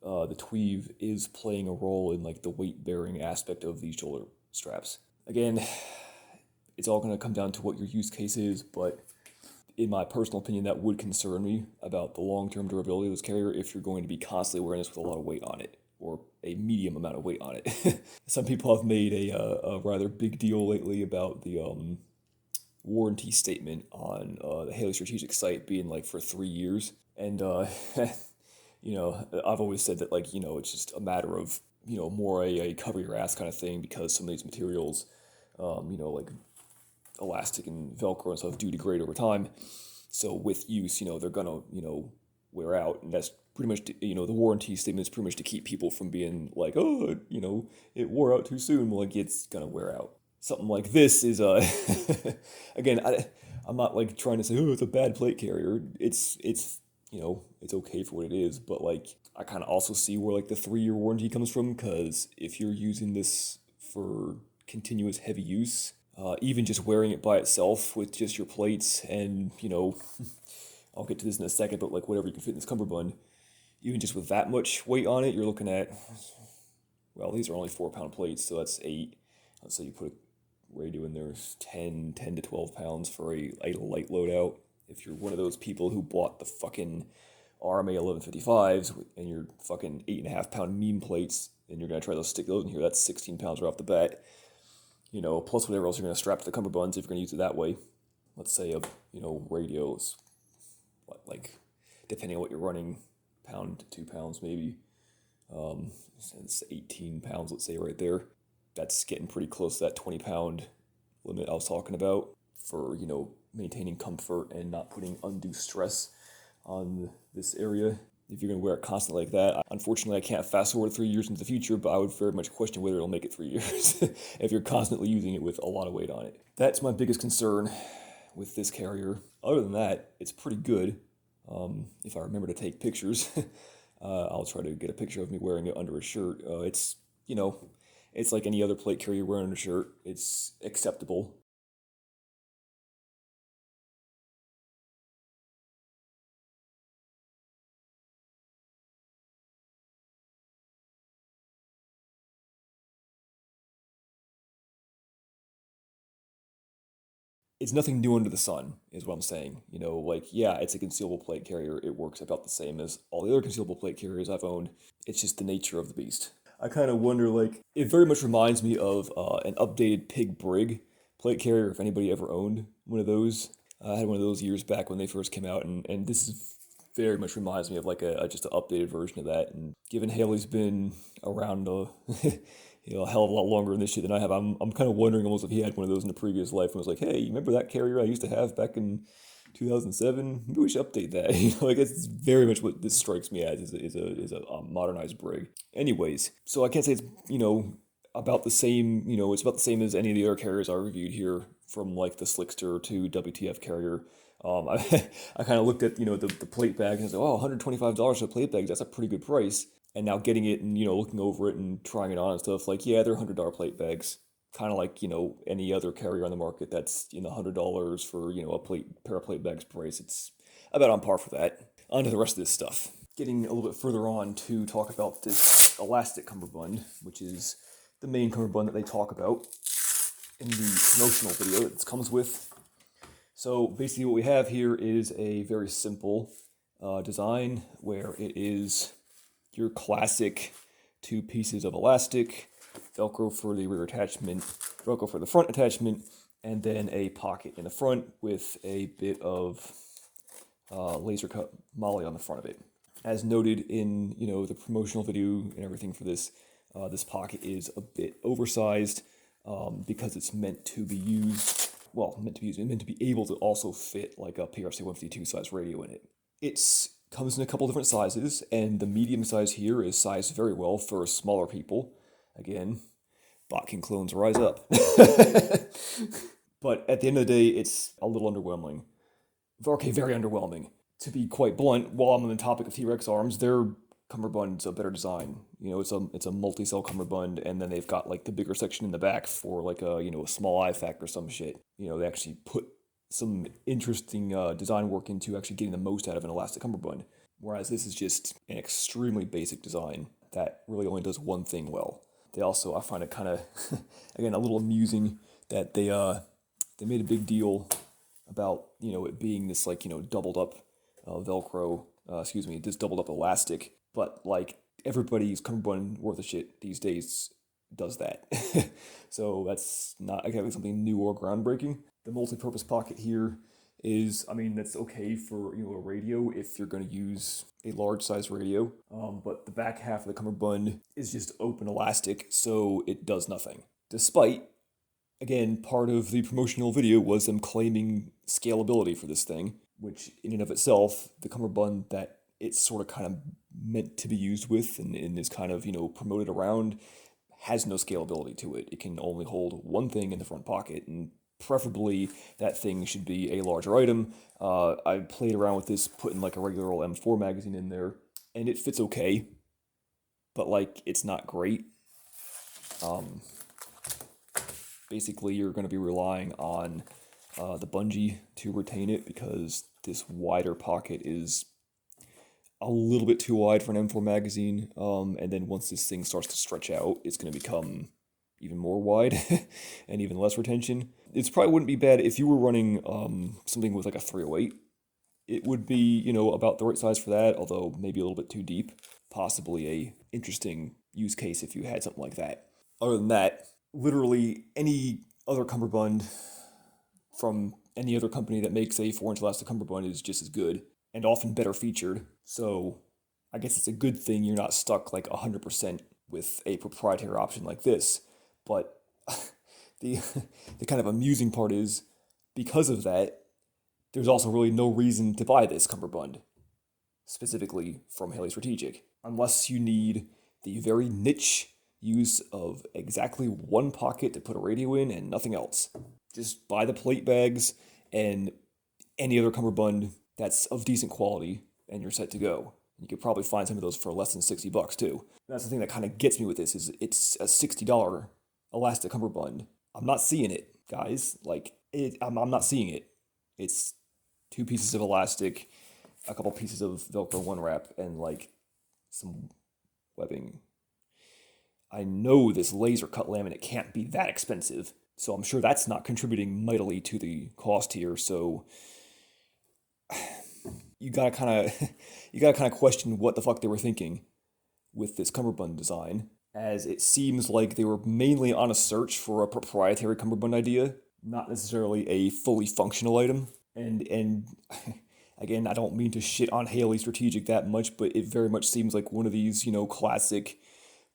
the Tweave is playing a role in like the weight-bearing aspect of these shoulder straps. Again, it's all going to come down to what your use case is, but in my personal opinion, that would concern me about the long-term durability of this carrier if you're going to be constantly wearing this with a lot of weight on it, or a medium amount of weight on it. Some people have made a rather big deal lately about the warranty statement on the Haley Strategic site being like for 3 years. And, I've always said that like, it's just a matter of, more a cover your ass kind of thing, because some of these materials, like elastic and Velcro and stuff do degrade over time. So with use, they're gonna, wear out, and that's pretty much, the warranty statement is pretty much to keep people from being like, oh, it wore out too soon. Well, like, it's gonna wear out. Something like this is, again, I'm not like trying to say, oh, it's a bad plate carrier. It's okay for what it is, but like, I kind of also see where like the 3-year warranty comes from, because if you're using this for continuous heavy use, even just wearing it by itself with just your plates and, I'll get to this in a second, but like whatever you can fit in this cummerbund, even just with that much weight on it, you're looking at, well, these are only 4-pound plates, so that's 8. Let's say you put a radio in there, 10 to 12 pounds for a light loadout. If you're one of those people who bought the fucking RMA 1155s and your fucking 8.5-pound meme plates, and you're going to try to stick those in here, that's 16 pounds right off the bat. Plus whatever else you're going to strap to the cummerbunds if you're going to use it that way. Let's say a, radio is, like, depending on what you're running, pound to 2 pounds maybe. It's 18 pounds, let's say, right there. That's getting pretty close to that 20-pound limit I was talking about for, maintaining comfort and not putting undue stress on this area. if you're going to wear it constantly like that. Unfortunately, I can't fast forward 3 years into the future, but I would very much question whether it'll make it 3 years if you're constantly using it with a lot of weight on it. That's my biggest concern with this carrier. Other than that, it's pretty good. If I remember to take pictures, I'll try to get a picture of me wearing it under a shirt. It's, it's like any other plate carrier wearing a shirt. It's acceptable. It's nothing new under the sun, is what I'm saying. Yeah, it's a concealable plate carrier. It works about the same as all the other concealable plate carriers I've owned. It's just the nature of the beast. I kind of wonder, it very much reminds me of an updated Pig Brig plate carrier, if anybody ever owned one of those. I had one of those years back when they first came out, and this is very much reminds me of just an updated version of that. And given Haley's been around a hell of a lot longer in this shit than I have, I'm kind of wondering almost if he had one of those in a previous life and was like, hey, you remember that carrier I used to have back in 2007? Maybe we should update that. It's very much what this strikes me as is a modernized Brig. Anyways, so I can't say it's about the same. It's about the same as any of the other carriers I reviewed here, from the Slickster to WTF carrier. I kind of looked at the plate bag and I said, oh, $125 for a plate bag, that's a pretty good price. And now getting it and looking over it and trying it on and stuff, yeah, they're $100 plate bags, kind of like any other carrier on the market that's $100 for a pair of plate bags price. It's about on par for that. On to the rest of this stuff. Getting a little bit further on to talk about this elastic cummerbund, which is the main cummerbund that they talk about in the promotional video that this comes with. So basically what we have here is a very simple design where it is your classic 2 pieces of elastic, Velcro for the rear attachment, Velcro for the front attachment, and then a pocket in the front with a bit of laser cut Molle on the front of it. As noted in the promotional video and everything for this, this pocket is a bit oversized because it's meant to be able to also fit a PRC 152 size radio in it. It's comes in a couple different sizes, and the medium size here is sized very well for smaller people. Again, Botkin clones rise up. But at the end of the day, it's a little underwhelming. Okay, very underwhelming. To be quite blunt, while I'm on the topic of T-Rex arms, their cummerbund's a better design. It's a multi-cell cummerbund, and then they've got the bigger section in the back for a small IFAC or some shit. They actually put some interesting design work into actually getting the most out of an elastic cummerbund, whereas this is just an extremely basic design that really only does one thing well. They also, I find it kind of, again, a little amusing that they made a big deal about it being this doubled up Velcro, this doubled up elastic, but everybody's cummerbund worth of shit these days does that. So that's not exactly something new or groundbreaking. The multi-purpose pocket here is, that's okay for a radio if you're going to use a large size radio, but the back half of the cummerbund is just open elastic, so it does nothing. Despite, again, part of the promotional video was them claiming scalability for this thing, which in and of itself, the cummerbund that it's sort of kind of meant to be used with and is kind of promoted around has no scalability to it. It can only hold one thing in the front pocket, and preferably that thing should be a larger item. I played around with this, putting a regular old M4 magazine in there, and it fits okay, but it's not great. Basically, you're going to be relying on the bungee to retain it, because this wider pocket is a little bit too wide for an M4 magazine, and then once this thing starts to stretch out, it's going to become even more wide and even less retention. It probably wouldn't be bad if you were running something with a 308. It would be, about the right size for that, although maybe a little bit too deep. Possibly a interesting use case if you had something like that. Other than that, literally any other cummerbund from any other company that makes a 4-inch elastic cummerbund is just as good, and often better featured. So I guess it's a good thing you're not stuck 100% with a proprietary option like this. But the kind of amusing part is, because of that, there's also really no reason to buy this cummerbund. specifically from Haley Strategic, unless you need the very niche use of exactly one pocket to put a radio in and nothing else. Just buy the plate bags and any other cummerbund that's of decent quality, and you're set to go. You could probably find some of those for less than $60 too. That's the thing that kind of gets me with this, is it's a $60 elastic cummerbund. I'm not seeing it, guys. Like, I'm not seeing it. It's 2 pieces of elastic, a couple pieces of Velcro one wrap, and like some webbing. I know this laser cut laminate can't be that expensive, so I'm sure that's not contributing mightily to the cost here. So you gotta kind of question what the fuck they were thinking with this cummerbund design, as it seems like they were mainly on a search for a proprietary cummerbund idea, not necessarily a fully functional item. And again, I don't mean to shit on Haley Strategic that much, but it very much seems like one of these, classic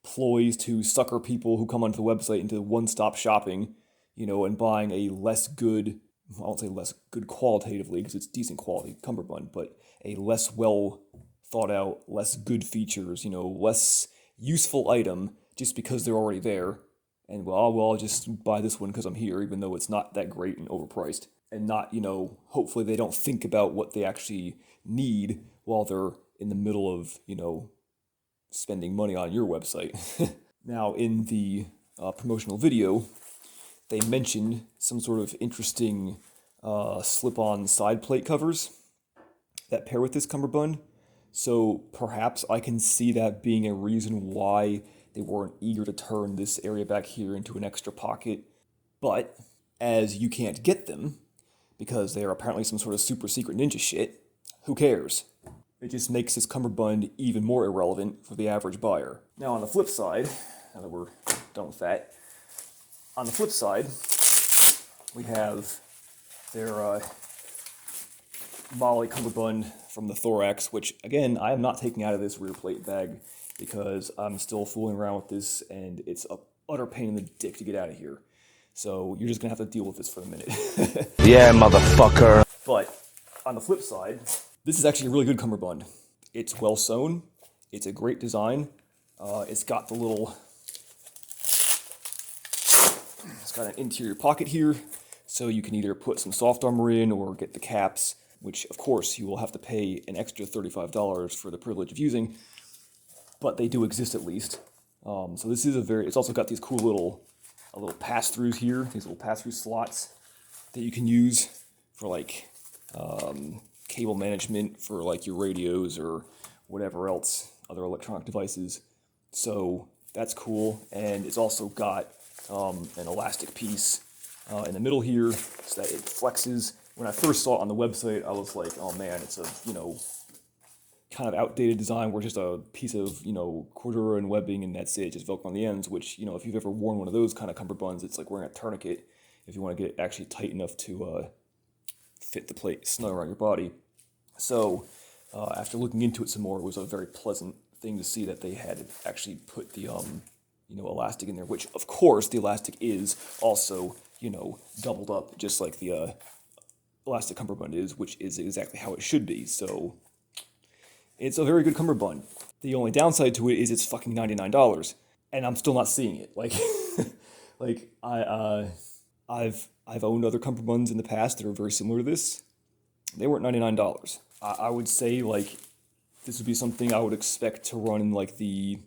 ploys to sucker people who come onto the website into one-stop shopping, and buying a less good, I won't say less good qualitatively because it's decent quality cummerbund, but a less well thought out, less good features, less useful item just because they're already there. And I'll just buy this one because I'm here, even though it's not that great and overpriced. And not, hopefully they don't think about what they actually need while they're in the middle of, spending money on your website. Now, in the promotional video, they mentioned some sort of interesting slip-on side plate covers that pair with this cummerbund. So perhaps I can see that being a reason why they weren't eager to turn this area back here into an extra pocket. But as you can't get them, because they are apparently some sort of super secret ninja shit, who cares? It just makes this cummerbund even more irrelevant for the average buyer. Now on the flip side, now that we're done with that, on the flip side, we have their Molle cummerbund from the Thorax, which again, I am not taking out of this rear plate bag because I'm still fooling around with this and it's a utter pain in the dick to get out of here. So you're just gonna have to deal with this for a minute. Yeah, motherfucker. But on the flip side, this is actually a really good cummerbund. It's well sewn. It's a great design. It's got the little, it's got an interior pocket here, so you can either put some soft armor in or get the caps, which of course you will have to pay an extra $35 for the privilege of using, but they do exist at least. So this is it's also got these cool little pass-throughs here, these little pass-through slots that you can use for like cable management for like your radios or whatever else, other electronic devices. So that's cool, and it's also got an elastic piece in the middle here so that it flexes. When I first saw it on the website, I was like, oh man, it's a kind of outdated design where just a piece of cordura and webbing and that's it, just Velcro on the ends, which if you've ever worn one of those kind of cummerbunds, it's like wearing a tourniquet if you want to get it actually tight enough to fit the plate snug around your body. So after looking into it some more, it was a very pleasant thing to see that they had actually put the elastic in there, which of course the elastic is also doubled up just like the elastic cummerbund is, which is exactly how it should be. So it's a very good cummerbund. The only downside to it is it's fucking $99, and I'm still not seeing it. I've owned other cummerbunds in the past that are very similar to this. They weren't $99. I would say this would be something I would expect to run in like the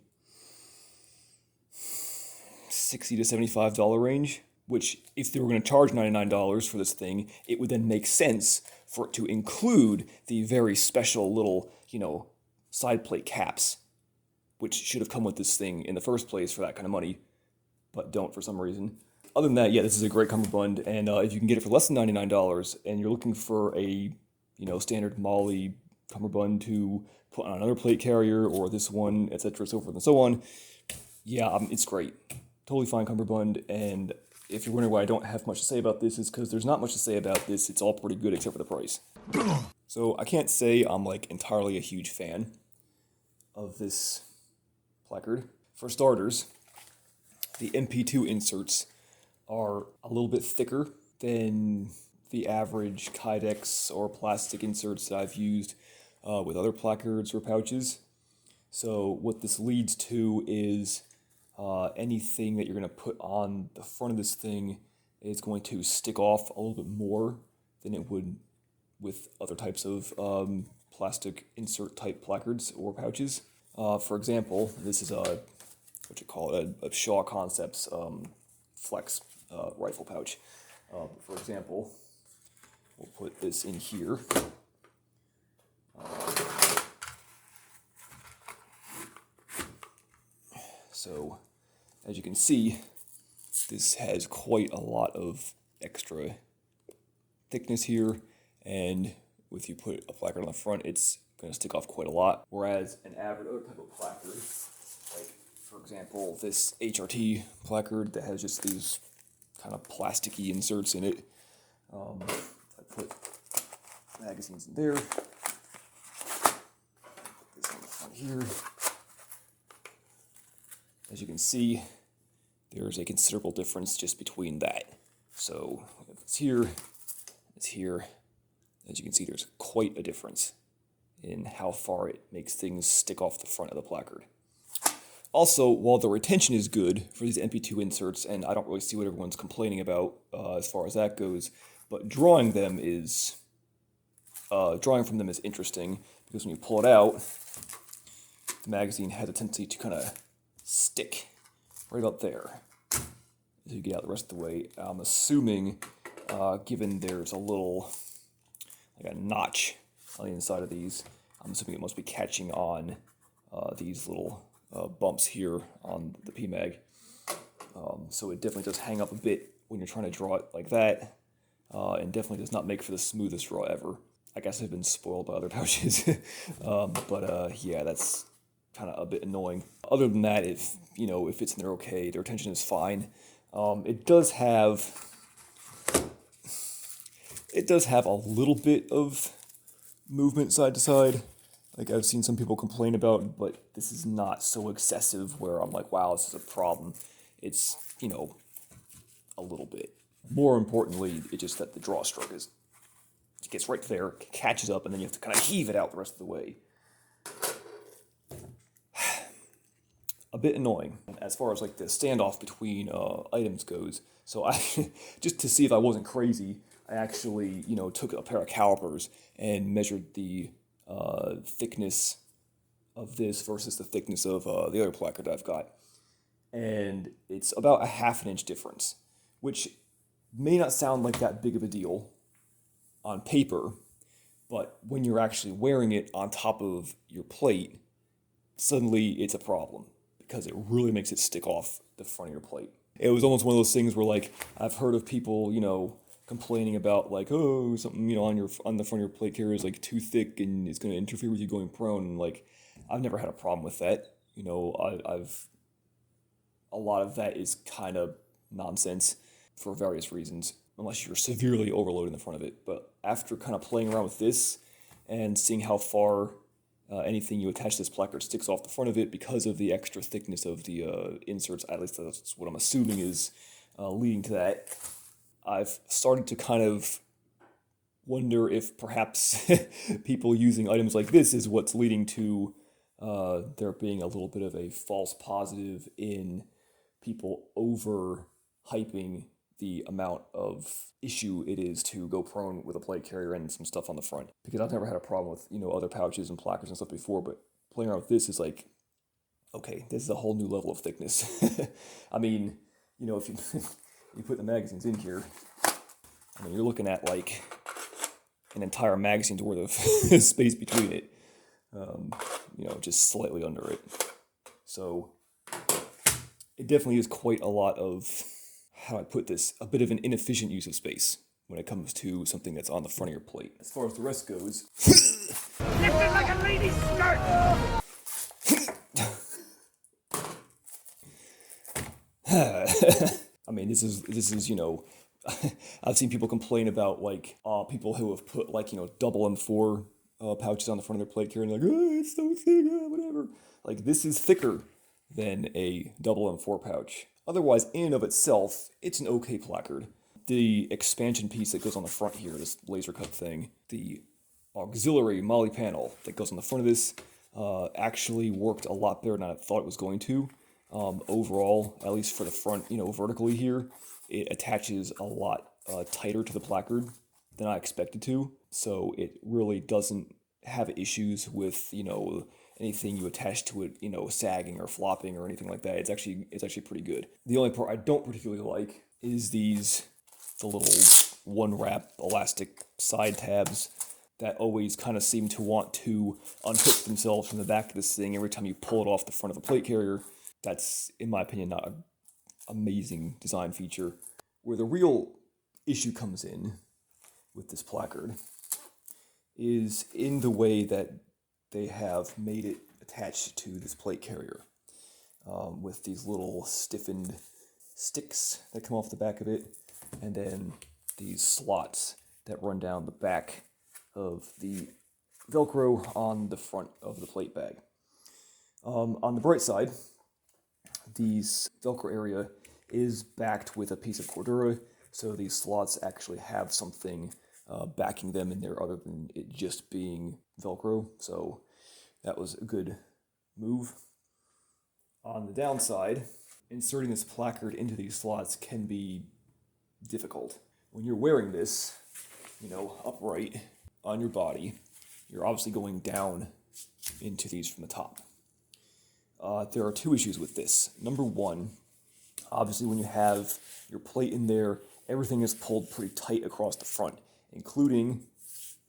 $60 to $75 range, which if they were going to charge $99 for this thing, it would then make sense for it to include the very special little, side plate caps, which should have come with this thing in the first place for that kind of money, but don't for some reason. Other than that, yeah, this is a great cummerbund, and if you can get it for less than $99, and you're looking for a, standard Molle cummerbund to put on another plate carrier, or this one, etc., so forth and so on, yeah, it's great. Totally fine cummerbund, and if you're wondering why I don't have much to say about this, it's because there's not much to say about this. It's all pretty good except for the price. So I can't say I'm entirely a huge fan of this placard. For starters, the MP2 inserts are a little bit thicker than the average Kydex or plastic inserts that I've used with other placards or pouches. So what this leads to is anything that you're going to put on the front of this thing is going to stick off a little bit more than it would with other types of plastic insert type placards or pouches. For example, this is a Shaw Concepts flex rifle pouch. For example, we'll put this in here. So, as you can see, this has quite a lot of extra thickness here, and if you put a placard on the front, it's going to stick off quite a lot. Whereas an average other type of placard, like for example this HRT placard that has just these kind of plasticky inserts in it, I put magazines in there. Put this on the front here. As you can see, there's a considerable difference just between that. So if it's here, it's here. As you can see, there's quite a difference in how far it makes things stick off the front of the placard. Also, while the retention is good for these MP2 inserts, and I don't really see what everyone's complaining about as far as that goes, but drawing from them is interesting, because when you pull it out, the magazine has a tendency to kind of stick right up there as you get out the rest of the way. I'm assuming, given there's a little, like a notch on the inside of these, I'm assuming it must be catching on these little bumps here on the PMag. So it definitely does hang up a bit when you're trying to draw it like that, and definitely does not make for the smoothest draw ever. I guess I've been spoiled by other pouches, but yeah, that's kind of a bit annoying. Other than that, if it's in there okay, the retention is fine. It does have a little bit of movement side to side, like I've seen some people complain about, but this is not so excessive where I'm like, wow, this is a problem. It's, a little bit. More importantly, it's just that the draw stroke it gets right there, catches up, and then you have to kind of heave it out the rest of the way. A bit annoying as far as like the standoff between items goes. So I, just to see if I wasn't crazy, I actually, took a pair of calipers and measured the thickness of this versus the thickness of the other placard I've got. And it's about a ½ inch difference, which may not sound like that big of a deal on paper, but when you're actually wearing it on top of your plate, suddenly it's a problem, because it really makes it stick off the front of your plate. It was almost one of those things where, like, I've heard of people, complaining about, like, oh, something, on the front of your plate carrier is, like, too thick and it's going to interfere with you going prone. And, like, I've never had a problem with that. A lot of that is kind of nonsense for various reasons, unless you're severely overloading the front of it. But after kind of playing around with this and seeing how far anything you attach to this placard sticks off the front of it because of the extra thickness of the inserts, at least that's what I'm assuming is leading to that, I've started to kind of wonder if perhaps people using items like this is what's leading to there being a little bit of a false positive in people over-hyping the amount of issue it is to go prone with a plate carrier and some stuff on the front. Because I've never had a problem with, other pouches and placards and stuff before, but playing around with this is like, okay, this is a whole new level of thickness. I mean, if you put the magazines in here, I mean, you're looking at like an entire magazine's worth of space between it, just slightly under it. So it definitely is quite a lot of, how do I put this, a bit of an inefficient use of space when it comes to something that's on the front of your plate. As far as the rest goes, Lifted like a lady's skirt! I mean, this is I've seen people complain about, like, people who have put, like, double M4 pouches on the front of their plate carrier, and like, oh, it's so thick, whatever. Like, this is thicker than a double M4 pouch. Otherwise, in and of itself, it's an okay placard. The expansion piece that goes on the front here, this laser cut thing, the auxiliary Molle panel that goes on the front of this actually worked a lot better than I thought it was going to. Overall, at least for the front, vertically here, it attaches a lot tighter to the placard than I expected to. So it really doesn't have issues with, anything you attach to it, sagging or flopping or anything like that. It's actually pretty good. The only part I don't particularly like is the little one wrap elastic side tabs that always kind of seem to want to unhook themselves from the back of this thing every time you pull it off the front of the plate carrier. That's, in my opinion, not an amazing design feature. Where the real issue comes in with this placard is in the way that they have made it attached to this plate carrier with these little stiffened sticks that come off the back of it, and then these slots that run down the back of the Velcro on the front of the plate bag. On the bright side, these Velcro area is backed with a piece of Cordura, so these slots actually have something backing them in there other than it just being Velcro, so that was a good move. On the downside, inserting this placard into these slots can be difficult. When you're wearing this, upright on your body, you're obviously going down into these from the top. There are two issues with this. Number one, obviously when you have your plate in there, everything is pulled pretty tight across the front, including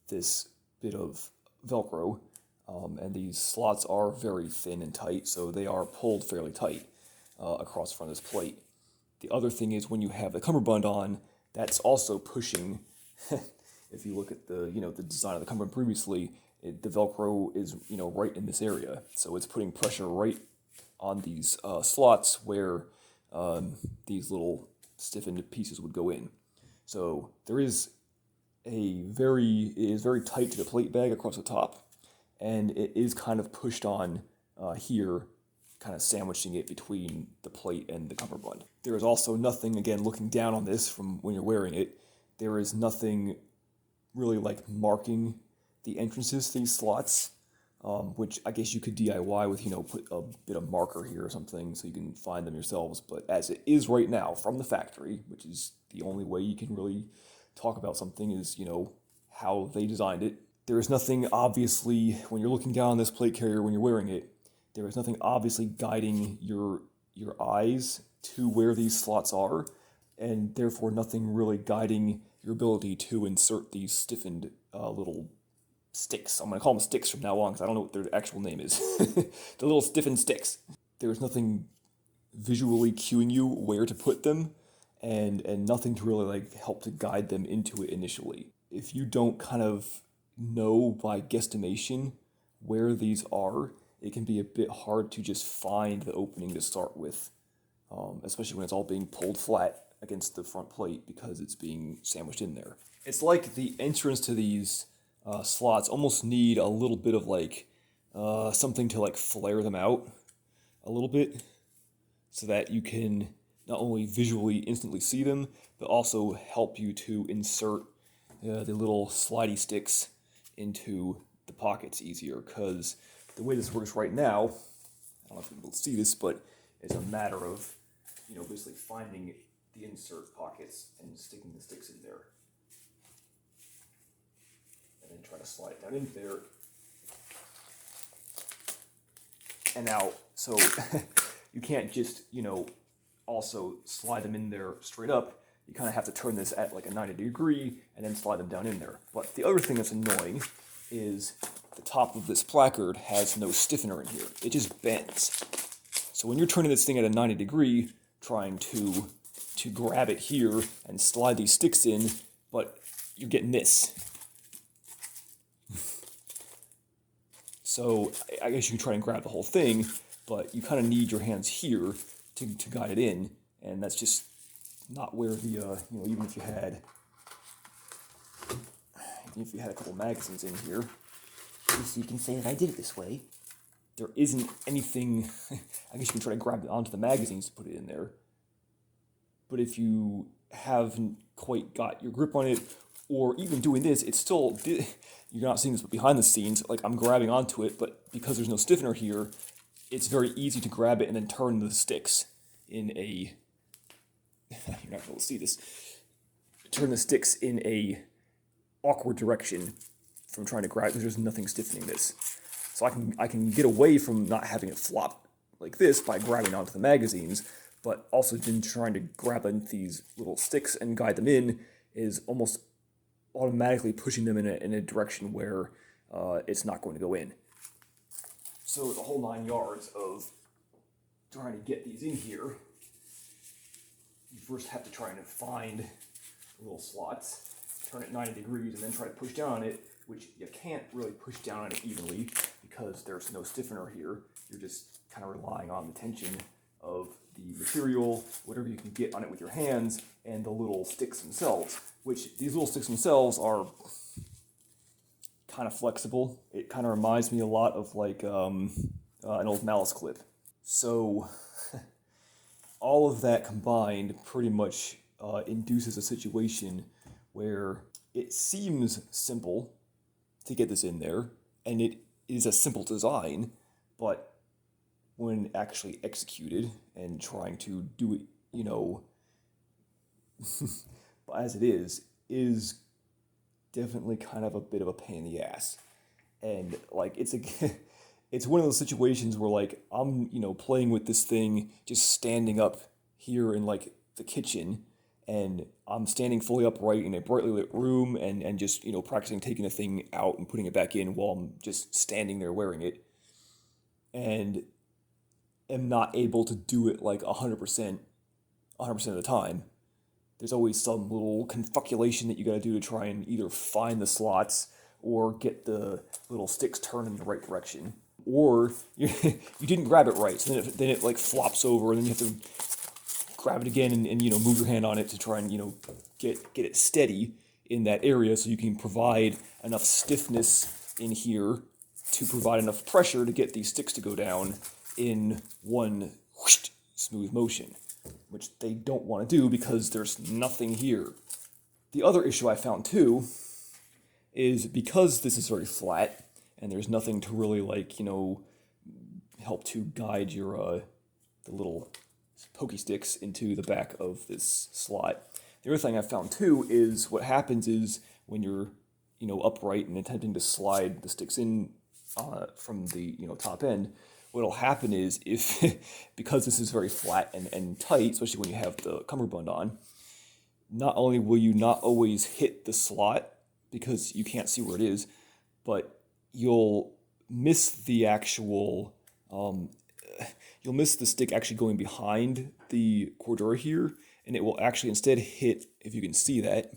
this bit of Velcro, and these slots are very thin and tight, so they are pulled fairly tight across the front of this plate. The other thing is when you have the cummerbund on, that's also pushing. If you look at the the design of the cummerbund previously, the Velcro is right in this area, so it's putting pressure right on these slots where these little stiffened pieces would go in. So there is it is very tight to the plate bag across the top, and it is kind of pushed on here, kind of sandwiching it between the plate and the cummerbund. There is also nothing, again, looking down on this from when you're wearing it, there is nothing really like marking the entrances to these slots, which I guess you could DIY with, put a bit of marker here or something so you can find them yourselves. But as it is right now from the factory, which is the only way you can really talk about something is, how they designed it. There is nothing obviously, when you're looking down on this plate carrier when you're wearing it, there is nothing obviously guiding your eyes to where these slots are, and therefore nothing really guiding your ability to insert these stiffened little sticks. I'm going to call them sticks from now on because I don't know what their actual name is. The little stiffened sticks. There's nothing visually cueing you where to put them, and nothing to really help to guide them into it initially. If you don't kind of know by guesstimation where these are, it can be a bit hard to just find the opening to start with, especially when it's all being pulled flat against the front plate because it's being sandwiched in there. It's like the entrance to these slots almost need a little bit of something to flare them out a little bit so that you can not only visually instantly see them, but also help you to insert the little slidey sticks into the pockets easier, because the way this works right now, I don't know if you can see this, but it's a matter of, basically finding the insert pockets and sticking the sticks in there. And then try to slide it down in there. And now, so you can't just, also slide them in there straight up. You kind of have to turn this at a 90 degree and then slide them down in there. But the other thing that's annoying is the top of this placard has no stiffener in here. It just bends. So when you're turning this thing at a 90 degree, trying to grab it here and slide these sticks in, but you're getting this. So I guess you can try and grab the whole thing, but you kind of need your hands here to guide it in, and that's just not where the, even if you had a couple magazines in here, so you can say that I did it this way, there isn't anything, I guess you can try to grab it onto the magazines to put it in there, but if you haven't quite got your grip on it, or even doing this, it's still, you're not seeing this, but behind the scenes, like I'm grabbing onto it, but because there's no stiffener here, it's very easy to grab it and then turn the sticks in a, you're not able to see this, turn the sticks in a awkward direction from trying to grab, because there's nothing stiffening this. So I can get away from not having it flop like this by grabbing onto the magazines, but also then trying to grab into these little sticks and guide them in is almost automatically pushing them in a direction where it's not going to go in. So the whole 9 yards of trying to get these in here, you first have to try and find the little slots, turn it 90 degrees, and then try to push down on it, which you can't really push down on it evenly because there's no stiffener here. You're just kind of relying on the tension of the material, whatever you can get on it with your hands, and the little sticks themselves, which these little sticks themselves are kind of flexible. It kind of reminds me a lot of like an old malice clip. So all of that combined pretty much induces a situation where it seems simple to get this in there, and it is a simple design, but when actually executed and trying to do it, you know, as it is definitely kind of a bit of a pain in the ass. And like it's one of those situations where like I'm, you know, playing with this thing just standing up here in like the kitchen, and I'm standing fully upright in a brightly lit room and just, you know, practicing taking the thing out and putting it back in while I'm just standing there wearing it, and am not able to do it like 100% of the time. There's always some little confukulation that you gotta do to try and either find the slots or get the little sticks turned in the right direction. Or you didn't grab it right, so then it like flops over, and then you have to grab it again and you know, move your hand on it to try and, you know, get it steady in that area so you can provide enough stiffness in here to provide enough pressure to get these sticks to go down in one whoosh, smooth motion, which they don't want to do because there's nothing here. The other issue I found too is because this is very flat and there's nothing to really like, you know, help to guide your the little pokey sticks into the back of this slot. The other thing I found too is what happens is when you're, you know, upright and attempting to slide the sticks in from the, you know, top end, what'll happen is if, because this is very flat and tight, especially when you have the cummerbund on, not only will you not always hit the slot because you can't see where it is, but you'll miss the actual, you'll miss the stick actually going behind the cordura here, and it will actually instead hit, if you can see that,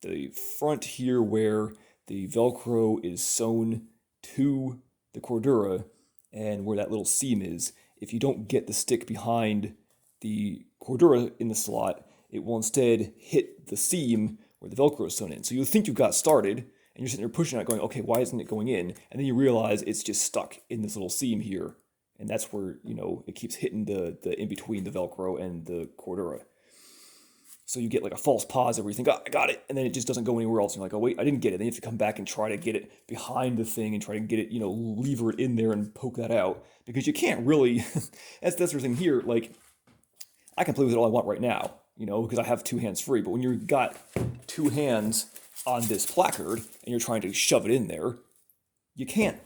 the front here where the Velcro is sewn to the cordura and where that little seam is. If you don't get the stick behind the cordura in the slot, it will instead hit the seam where the Velcro is sewn in. So you'll think you got started, and you're sitting there pushing it going, okay, why isn't it going in? And then you realize it's just stuck in this little seam here. And that's where, you know, it keeps hitting the in between the Velcro and the cordura. So you get like a false pause where you think, oh, I got it. And then it just doesn't go anywhere else. And you're like, oh, wait, I didn't get it. Then you have to come back and try to get it behind the thing and try to get it, you know, lever it in there and poke that out. Because you can't really, that's the thing here. Like, I can play with it all I want right now, you know, because I have two hands free. But when you've got two hands on this placard and you're trying to shove it in there, you can't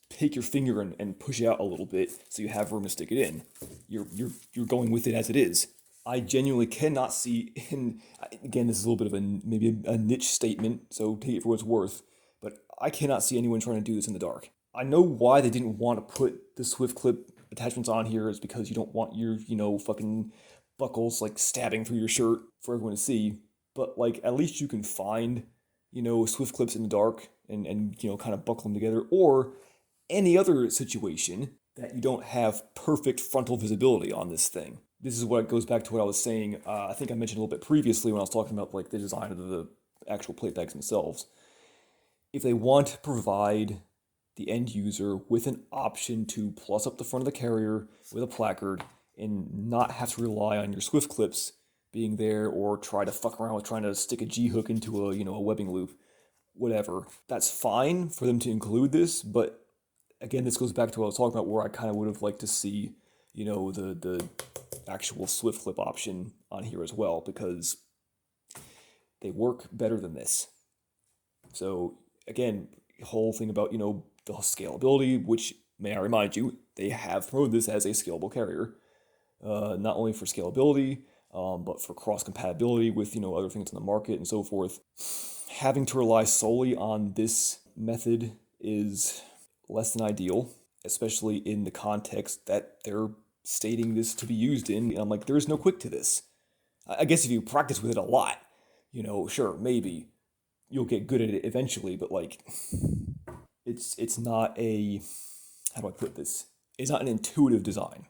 take your finger and push it out a little bit so you have room to stick it in. You're going with it as it is. I genuinely cannot see, and again, this is a little bit of maybe a niche statement, so take it for what it's worth, but I cannot see anyone trying to do this in the dark. I know why they didn't want to put the Swift clip attachments on here is because you don't want your, you know, fucking buckles like stabbing through your shirt for everyone to see, but like at least you can find, you know, Swift clips in the dark and you know, kind of buckle them together, or any other situation that you don't have perfect frontal visibility on this thing. This is what goes back to what I was saying, I think I mentioned a little bit previously when I was talking about like the design of the actual plate bags themselves. If they want to provide the end user with an option to plus up the front of the carrier with a placard and not have to rely on your Swift clips being there or try to fuck around with trying to stick a G-hook into a, you know, a webbing loop, whatever. That's fine for them to include this, but again, this goes back to what I was talking about, where I kind of would have liked to see, the actual Swift Clip option on here as well, because they work better than this. So again, the whole thing about, the scalability, which, may I remind you, they have promoted this as a scalable carrier, not only for scalability, but for cross-compatibility with, other things on the market and so forth. Having to rely solely on this method is less than ideal, especially in the context that they're stating this to be used in. And I'm like, there is no quick to this. I guess if you practice with it a lot, sure, maybe you'll get good at it eventually, but like, it's not a, how do I put this? It's not an intuitive design.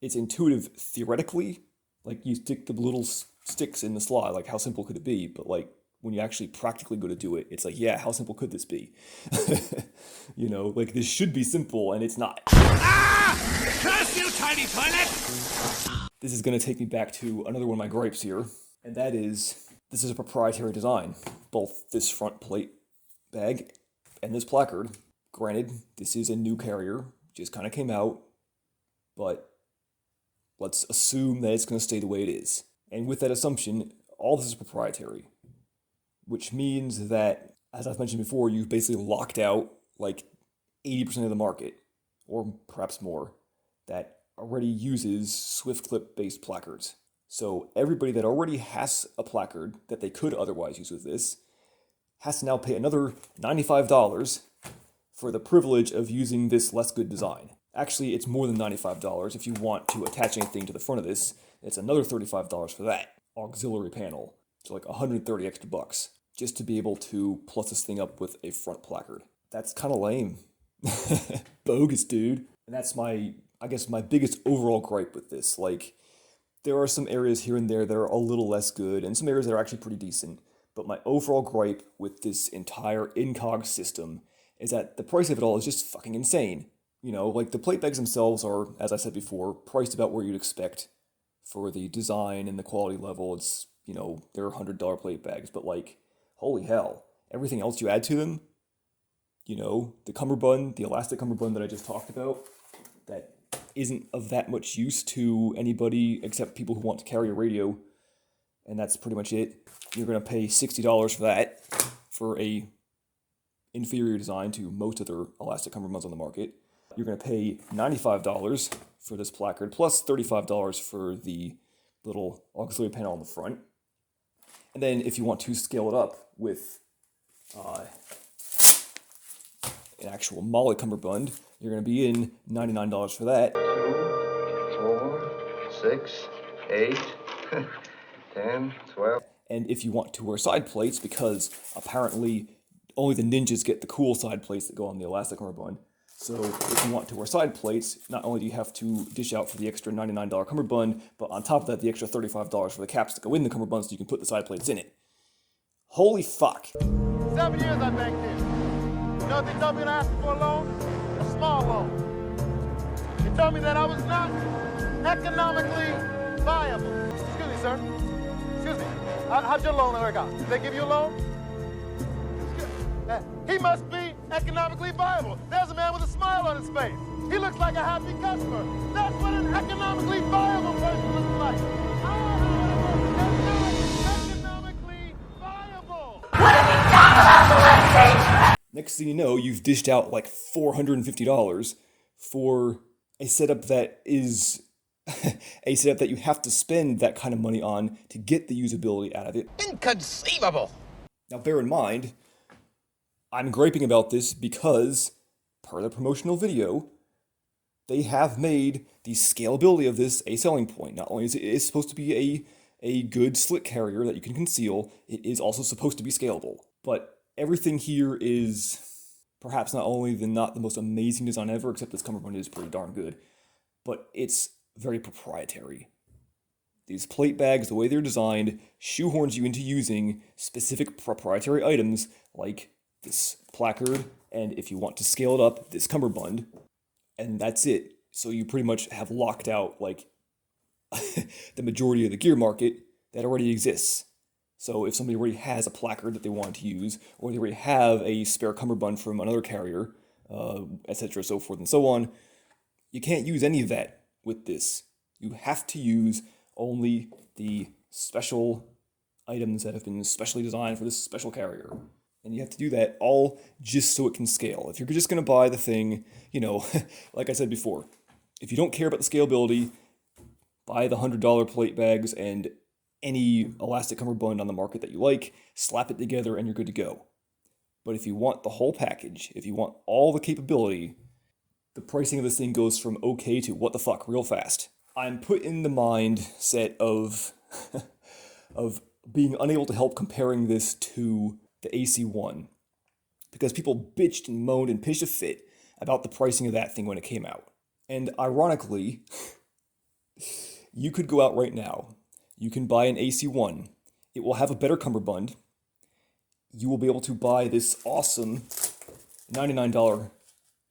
It's intuitive theoretically, like you stick the little sticks in the slot, like how simple could it be? But like, when you actually practically go to do it, it's like, yeah, how simple could this be? Like this should be simple, and it's not. Ah! Curse you, tiny toilet! This is going to take me back to another one of my gripes here, and that is, this is a proprietary design. Both this front plate bag and this placard. Granted, this is a new carrier, just kind of came out, but let's assume that it's going to stay the way it is. And with that assumption, all this is proprietary, which means that, as I've mentioned before, you've basically locked out like 80% of the market, or perhaps more, that already uses Swift Clip based placards. So everybody that already has a placard that they could otherwise use with this has to now pay another $95 for the privilege of using this less good design. Actually, it's more than $95 if you want to attach anything to the front of this. It's another $35 for that auxiliary panel. So like 130 extra bucks just to be able to plus this thing up with a front placard. That's kind of lame. Bogus, dude. And that's my biggest overall gripe with this. Like, there are some areas here and there that are a little less good, and some areas that are actually pretty decent. But my overall gripe with this entire Incog system is that the price of it all is just fucking insane. Like the plate bags themselves are, as I said before, priced about where you'd expect for the design and the quality level. It's, they're $100 plate bags, but like, holy hell, everything else you add to them, the cummerbund, the elastic cummerbund that I just talked about, that isn't of that much use to anybody except people who want to carry a radio, and that's pretty much it. You're going to pay $60 for that, for a inferior design to most other elastic cummerbunds on the market. You're going to pay $95 for this placard, plus $35 for the little auxiliary panel on the front. And then if you want to scale it up with an actual Molle cummerbund, you're going to be in $99 for that. 2, 4, 6, 8, 10, 12. And if you want to wear side plates, because apparently only the ninjas get the cool side plates that go on the elastic cummerbund. So if you want to wear side plates, not only do you have to dish out for the extra $99 cummerbund, but on top of that, the extra $35 for the caps that go in the cummerbund so you can put the side plates in it. Holy fuck. 7 years I banked in. You know what they told me when I asked for a loan? A small loan. They told me that I was not economically viable. Excuse me, sir. Excuse me. How'd your loan work out? Did they give you a loan? He must be economically viable. There's a man with a smile on his face. He looks like a happy customer. That's what an economically viable person looks like. Economically viable. Next thing you know, you've dished out like $450 for a setup that is a setup that you have to spend that kind of money on to get the usability out of it. Inconceivable! Now bear in mind, I'm griping about this because, per the promotional video, they have made the scalability of this a selling point. Not only is it supposed to be a good slick carrier that you can conceal, it is also supposed to be scalable. But everything here is perhaps not only not the most amazing design ever, except this cummerbund is pretty darn good, but it's very proprietary. These plate bags, the way they're designed, shoehorns you into using specific proprietary items like this placard, and if you want to scale it up, this cummerbund, and that's it. So you pretty much have locked out like the majority of the gear market that already exists. So if somebody already has a placard that they want to use, or they already have a spare cummerbund from another carrier, etc., so forth and so on, you can't use any of that with this. You have to use only the special items that have been specially designed for this special carrier. And you have to do that all just so it can scale. If you're just going to buy the thing, like I said before, if you don't care about the scalability, buy the $100 plate bags and any elastic cummerbund on the market that you like, slap it together and you're good to go. But if you want the whole package, if you want all the capability, the pricing of this thing goes from okay to what the fuck real fast. I'm put in the mindset of of being unable to help comparing this to the AC1 because people bitched and moaned and pitched a fit about the pricing of that thing when it came out. And ironically, you could go out right now, you can buy an AC1, it will have a better cummerbund, you will be able to buy this awesome $99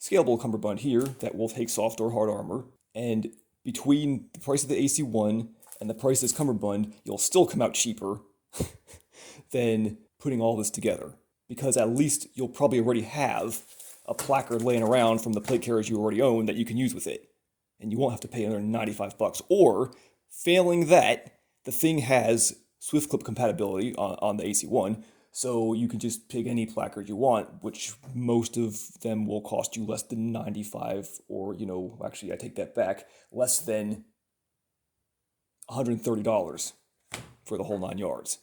scalable cummerbund here that will take soft or hard armor, and between the price of the AC1 and the price of this cummerbund, you'll still come out cheaper than putting all this together. Because at least you'll probably already have a placard laying around from the plate carriers you already own that you can use with it. And you won't have to pay another $95. Or, failing that, the thing has Swift Clip compatibility on the AC1, so you can just pick any placard you want, which most of them will cost you less than $95, or, actually I take that back, less than $130 for the whole 9 yards.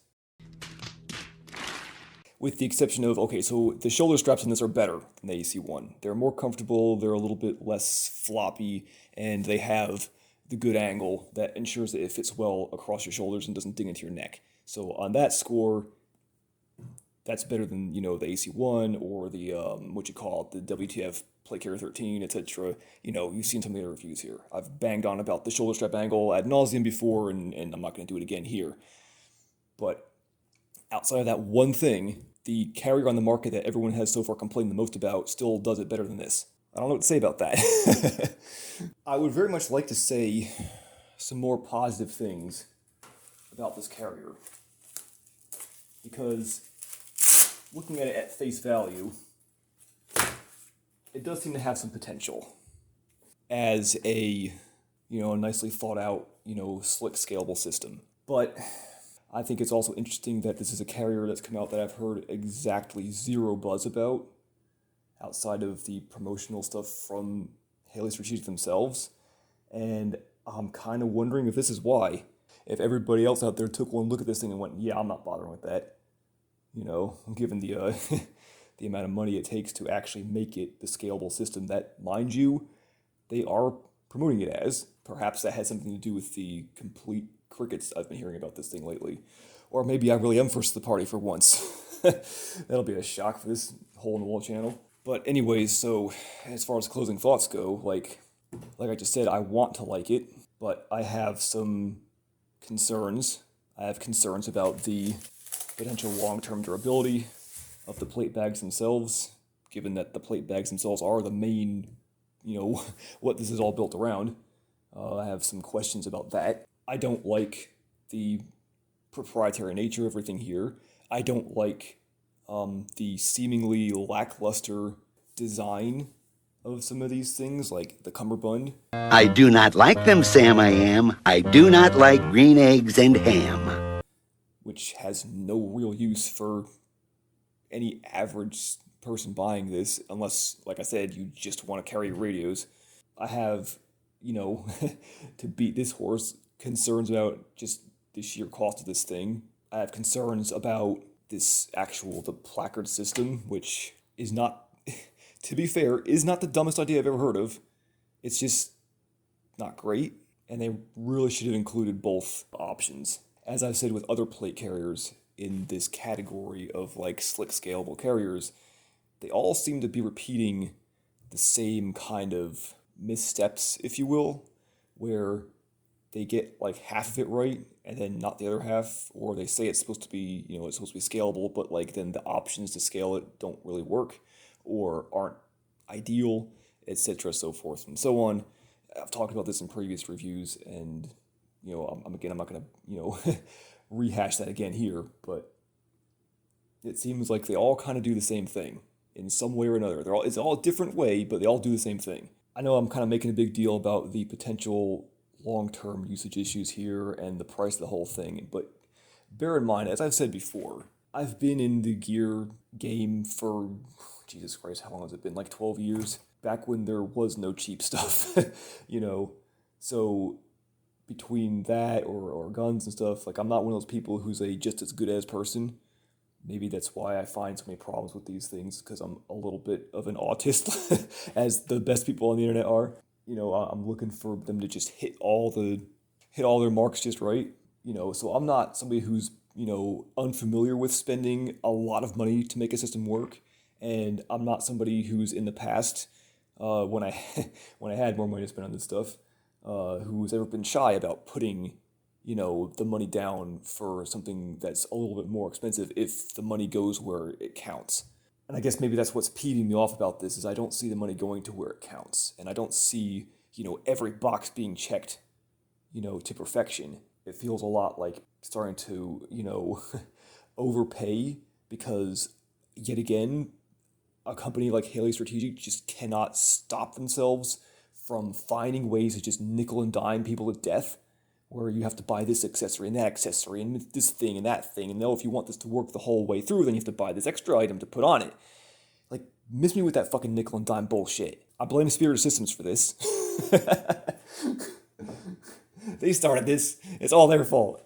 With the exception of, okay, so the shoulder straps in this are better than the AC1. They're more comfortable, they're a little bit less floppy, and they have the good angle that ensures that it fits well across your shoulders and doesn't dig into your neck. So on that score, that's better than, the AC1 or the, the WTF Plate Carrier 13, etc. You've seen some of the reviews here. I've banged on about the shoulder strap angle ad nauseum before, and I'm not going to do it again here. But outside of that one thing, the carrier on the market that everyone has so far complained the most about still does it better than this. I don't know what to say about that. I would very much like to say some more positive things about this carrier. Because looking at it at face value, it does seem to have some potential as a, a nicely thought out, slick scalable system. But I think it's also interesting that this is a carrier that's come out that I've heard exactly zero buzz about outside of the promotional stuff from Haley Strategic themselves. And I'm kind of wondering if this is why. If everybody else out there took one look at this thing and went, yeah, I'm not bothering with that. Given the the amount of money it takes to actually make it the scalable system that, mind you, they are promoting it as. Perhaps that has something to do with the complete crickets I've been hearing about this thing lately. Or maybe I really am first to the party for once. That'll be a shock for this hole-in-the-wall channel. But anyways, so as far as closing thoughts go, like I just said, I want to like it, but I have some concerns. I have concerns about the potential long-term durability of the plate bags themselves, given that the plate bags themselves are the main, what this is all built around. I have some questions about that. I don't like the proprietary nature of everything here. I don't like the seemingly lackluster design of some of these things, like the cummerbund. I do not like them, Sam I am. I do not like green eggs and ham. Which has no real use for any average person buying this, unless, like I said, you just want to carry radios. I have, to beat this horse, concerns about just the sheer cost of this thing. I have concerns about the placard system, which is not, to be fair, is not the dumbest idea I've ever heard of. It's just not great, and they really should have included both options. As I've said with other plate carriers in this category of slick scalable carriers, they all seem to be repeating the same kind of missteps, if you will, where they get half of it right and then not the other half, or they say it's supposed to be, it's supposed to be scalable, but then the options to scale it don't really work or aren't ideal, etc., so forth and so on. I've talked about this in previous reviews, and I'm not going to rehash that again here, but it seems like they all kind of do the same thing in some way or another. It's all a different way, but they all do the same thing. I know I'm kind of making a big deal about the potential long-term usage issues here and the price of the whole thing, but bear in mind, as I've said before, I've been in the gear game for, Jesus Christ, how long has it been? Like 12 years? Back when there was no cheap stuff, you know? So between that or guns and stuff, like I'm not one of those people who's a just as good as person. Maybe that's why I find so many problems with these things, because I'm a little bit of an autist, as the best people on the internet are. You know, I'm looking for them to just hit all their marks just right. You know, so I'm not somebody who's, you know, unfamiliar with spending a lot of money to make a system work, and I'm not somebody who's in the past, when I had more money to spend on this stuff, who's ever been shy about putting, you know, the money down for something that's a little bit more expensive if the money goes where it counts. And I guess maybe that's what's peeving me off about this, is I don't see the money going to where it counts, and I don't see, you know, every box being checked, you know, to perfection. It feels a lot like starting to, you know, overpay, because yet again, a company like Haley Strategic just cannot stop themselves from finding ways to just nickel and dime people to death, where you have to buy this accessory and that accessory and this thing and that thing, and now if you want this to work the whole way through, then you have to buy this extra item to put on it. Like, miss me with that fucking nickel and dime bullshit. I blame Spirit Systems for this. They started this. It's all their fault.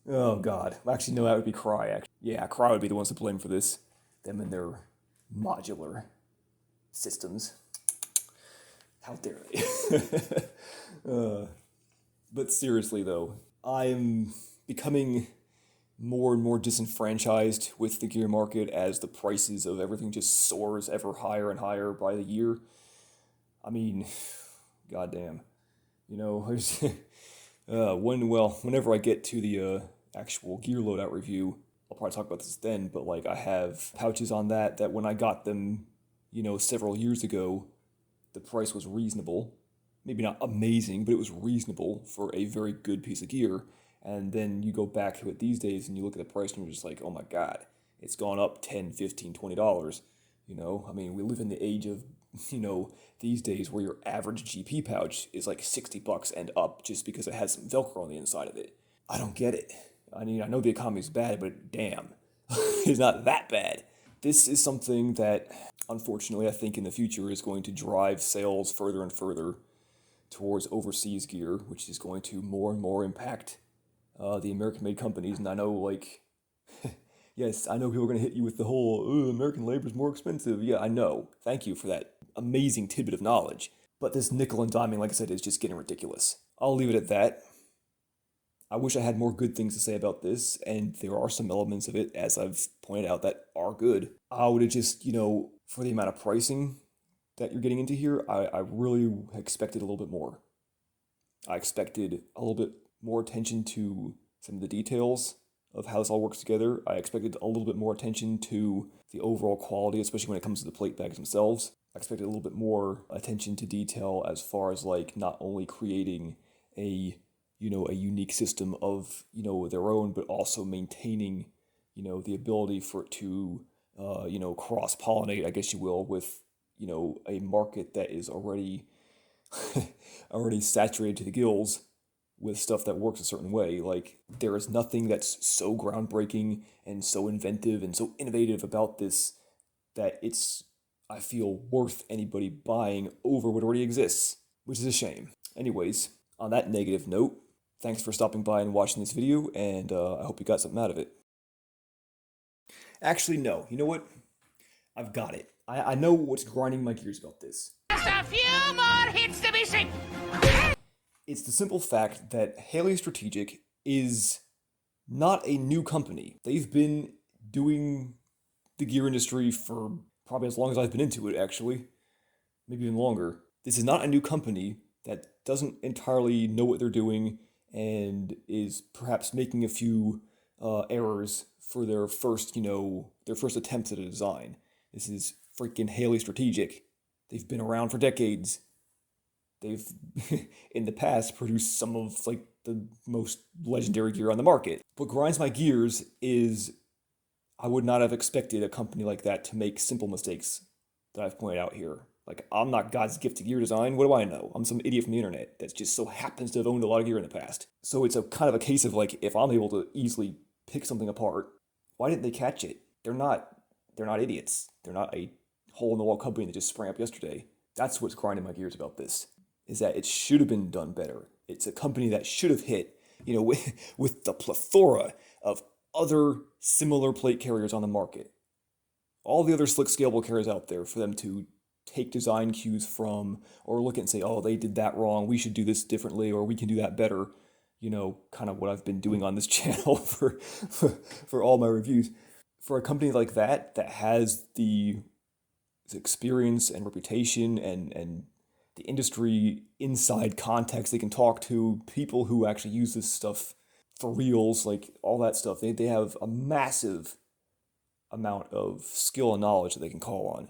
Oh, God. Actually, no, that would be Cry, actually. Yeah, Cry would be the ones to blame for this. Them and their modular systems. How dare they? But seriously, though, I'm becoming more and more disenfranchised with the gear market as the prices of everything just soars ever higher and higher by the year. I mean, goddamn. You know, whenever I get to the actual gear loadout review, I'll probably talk about this then, but like I have pouches on that when I got them, you know, several years ago, the price was reasonable. Maybe not amazing, but it was reasonable for a very good piece of gear. And then you go back to it these days and you look at the price and you're just like, oh my God, it's gone up $10, $15, $20. You know, I mean, we live in the age of, you know, these days where your average GP pouch is like $60 and up just because it has some Velcro on the inside of it. I don't get it. I mean, I know the economy is bad, but damn, it's not that bad. This is something that, unfortunately, I think in the future is going to drive sales further and further towards overseas gear, which is going to more and more impact the American-made companies. And I know, like, yes, I know people are going to hit you with the whole, American labor is more expensive. Yeah, I know. Thank you for that amazing tidbit of knowledge. But this nickel and diming, like I said, is just getting ridiculous. I'll leave it at that. I wish I had more good things to say about this, and there are some elements of it, as I've pointed out, that are good. I would have just, you know, for the amount of pricing that you're getting into here, I really expected a little bit more. I expected a little bit more attention to some of the details of how this all works together. I expected a little bit more attention to the overall quality, especially when it comes to the plate bags themselves. I expected a little bit more attention to detail as far as like not only creating a, you know, a unique system of, you know, their own, but also maintaining, you know, the ability for it to, you know, cross-pollinate, I guess you will, with, you know, a market that is already already saturated to the gills with stuff that works a certain way. Like, there is nothing that's so groundbreaking and so inventive and so innovative about this that it's, I feel, worth anybody buying over what already exists, which is a shame. Anyways, on that negative note, thanks for stopping by and watching this video, and I hope you got something out of it. Actually, no. You know what? I've got it. I know what's grinding my gears about this. Just a few more hits to be seen. It's the simple fact that Haley Strategic is not a new company. They've been doing the gear industry for probably as long as I've been into it, actually. Maybe even longer. This is not a new company that doesn't entirely know what they're doing and is perhaps making a few errors for their first, you know, their first attempts at a design. This is freaking Haley Strategic. They've been around for decades. They've, in the past, produced some of, like, the most legendary gear on the market. What grinds my gears is I would not have expected a company like that to make simple mistakes that I've pointed out here. Like, I'm not God's gift to gear design. What do I know? I'm some idiot from the internet that just so happens to have owned a lot of gear in the past. So it's a kind of a case of like, if I'm able to easily pick something apart, why didn't they catch it? They're not idiots. They're not a hole-in-the-wall company that just sprang up yesterday. That's what's grinding my gears about this, is that it should have been done better. It's a company that should have hit, with the plethora of other similar plate carriers on the market. All the other slick scalable carriers out there for them to take design cues from, or look at and say, oh, they did that wrong, we should do this differently, or we can do that better. Kind of what I've been doing on this channel for all my reviews. For a company like that has the experience and reputation and the industry inside context, they can talk to people who actually use this stuff for reals, like all that stuff. They have a massive amount of skill and knowledge that they can call on.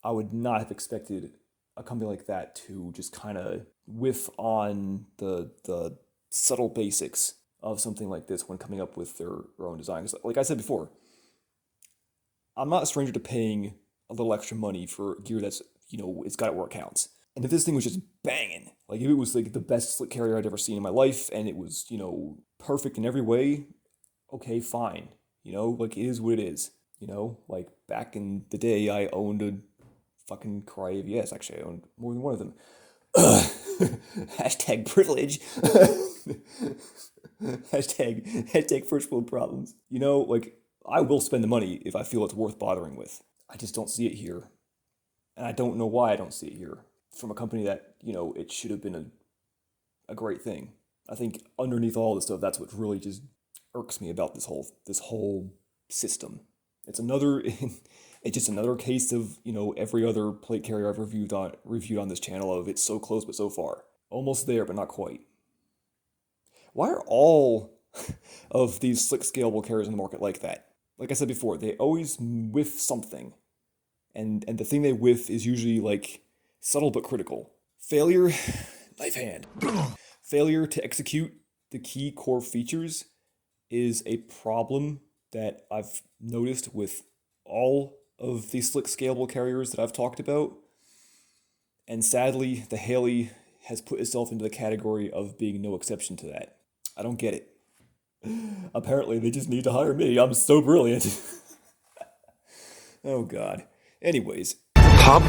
I would not have expected a company like that to just kind of whiff on the subtle basics of something like this when coming up with their own design. 'Cause like I said before, I'm not a stranger to paying a little extra money for gear that's, it's got it where it counts. And if this thing was just banging, like if it was like the best slick carrier I'd ever seen in my life and it was, perfect in every way, okay, fine. Like it is what it is. Like back in the day, I owned a fucking Cry AVS. Actually, I owned more than one of them. Hashtag privilege. hashtag first world problems. Like I will spend the money if I feel it's worth bothering with. I just don't see it here. And I don't know why I don't see it here. From a company that, it should have been a great thing. I think underneath all this stuff, that's what really just irks me about this whole system. It's just another case of, every other plate carrier I've reviewed on this channel of it's so close but so far. Almost there, but not quite. Why are all of these slick scalable carriers in the market like that? Like I said before, they always whiff something. And the thing they whiff is usually like subtle but critical. Failure, knife hand. Failure to execute the key core features is a problem that I've noticed with all of these slick scalable carriers that I've talked about. And sadly, the Haley has put itself into the category of being no exception to that. I don't get it. Apparently, they just need to hire me. I'm so brilliant. Oh, God. Anyways. Pub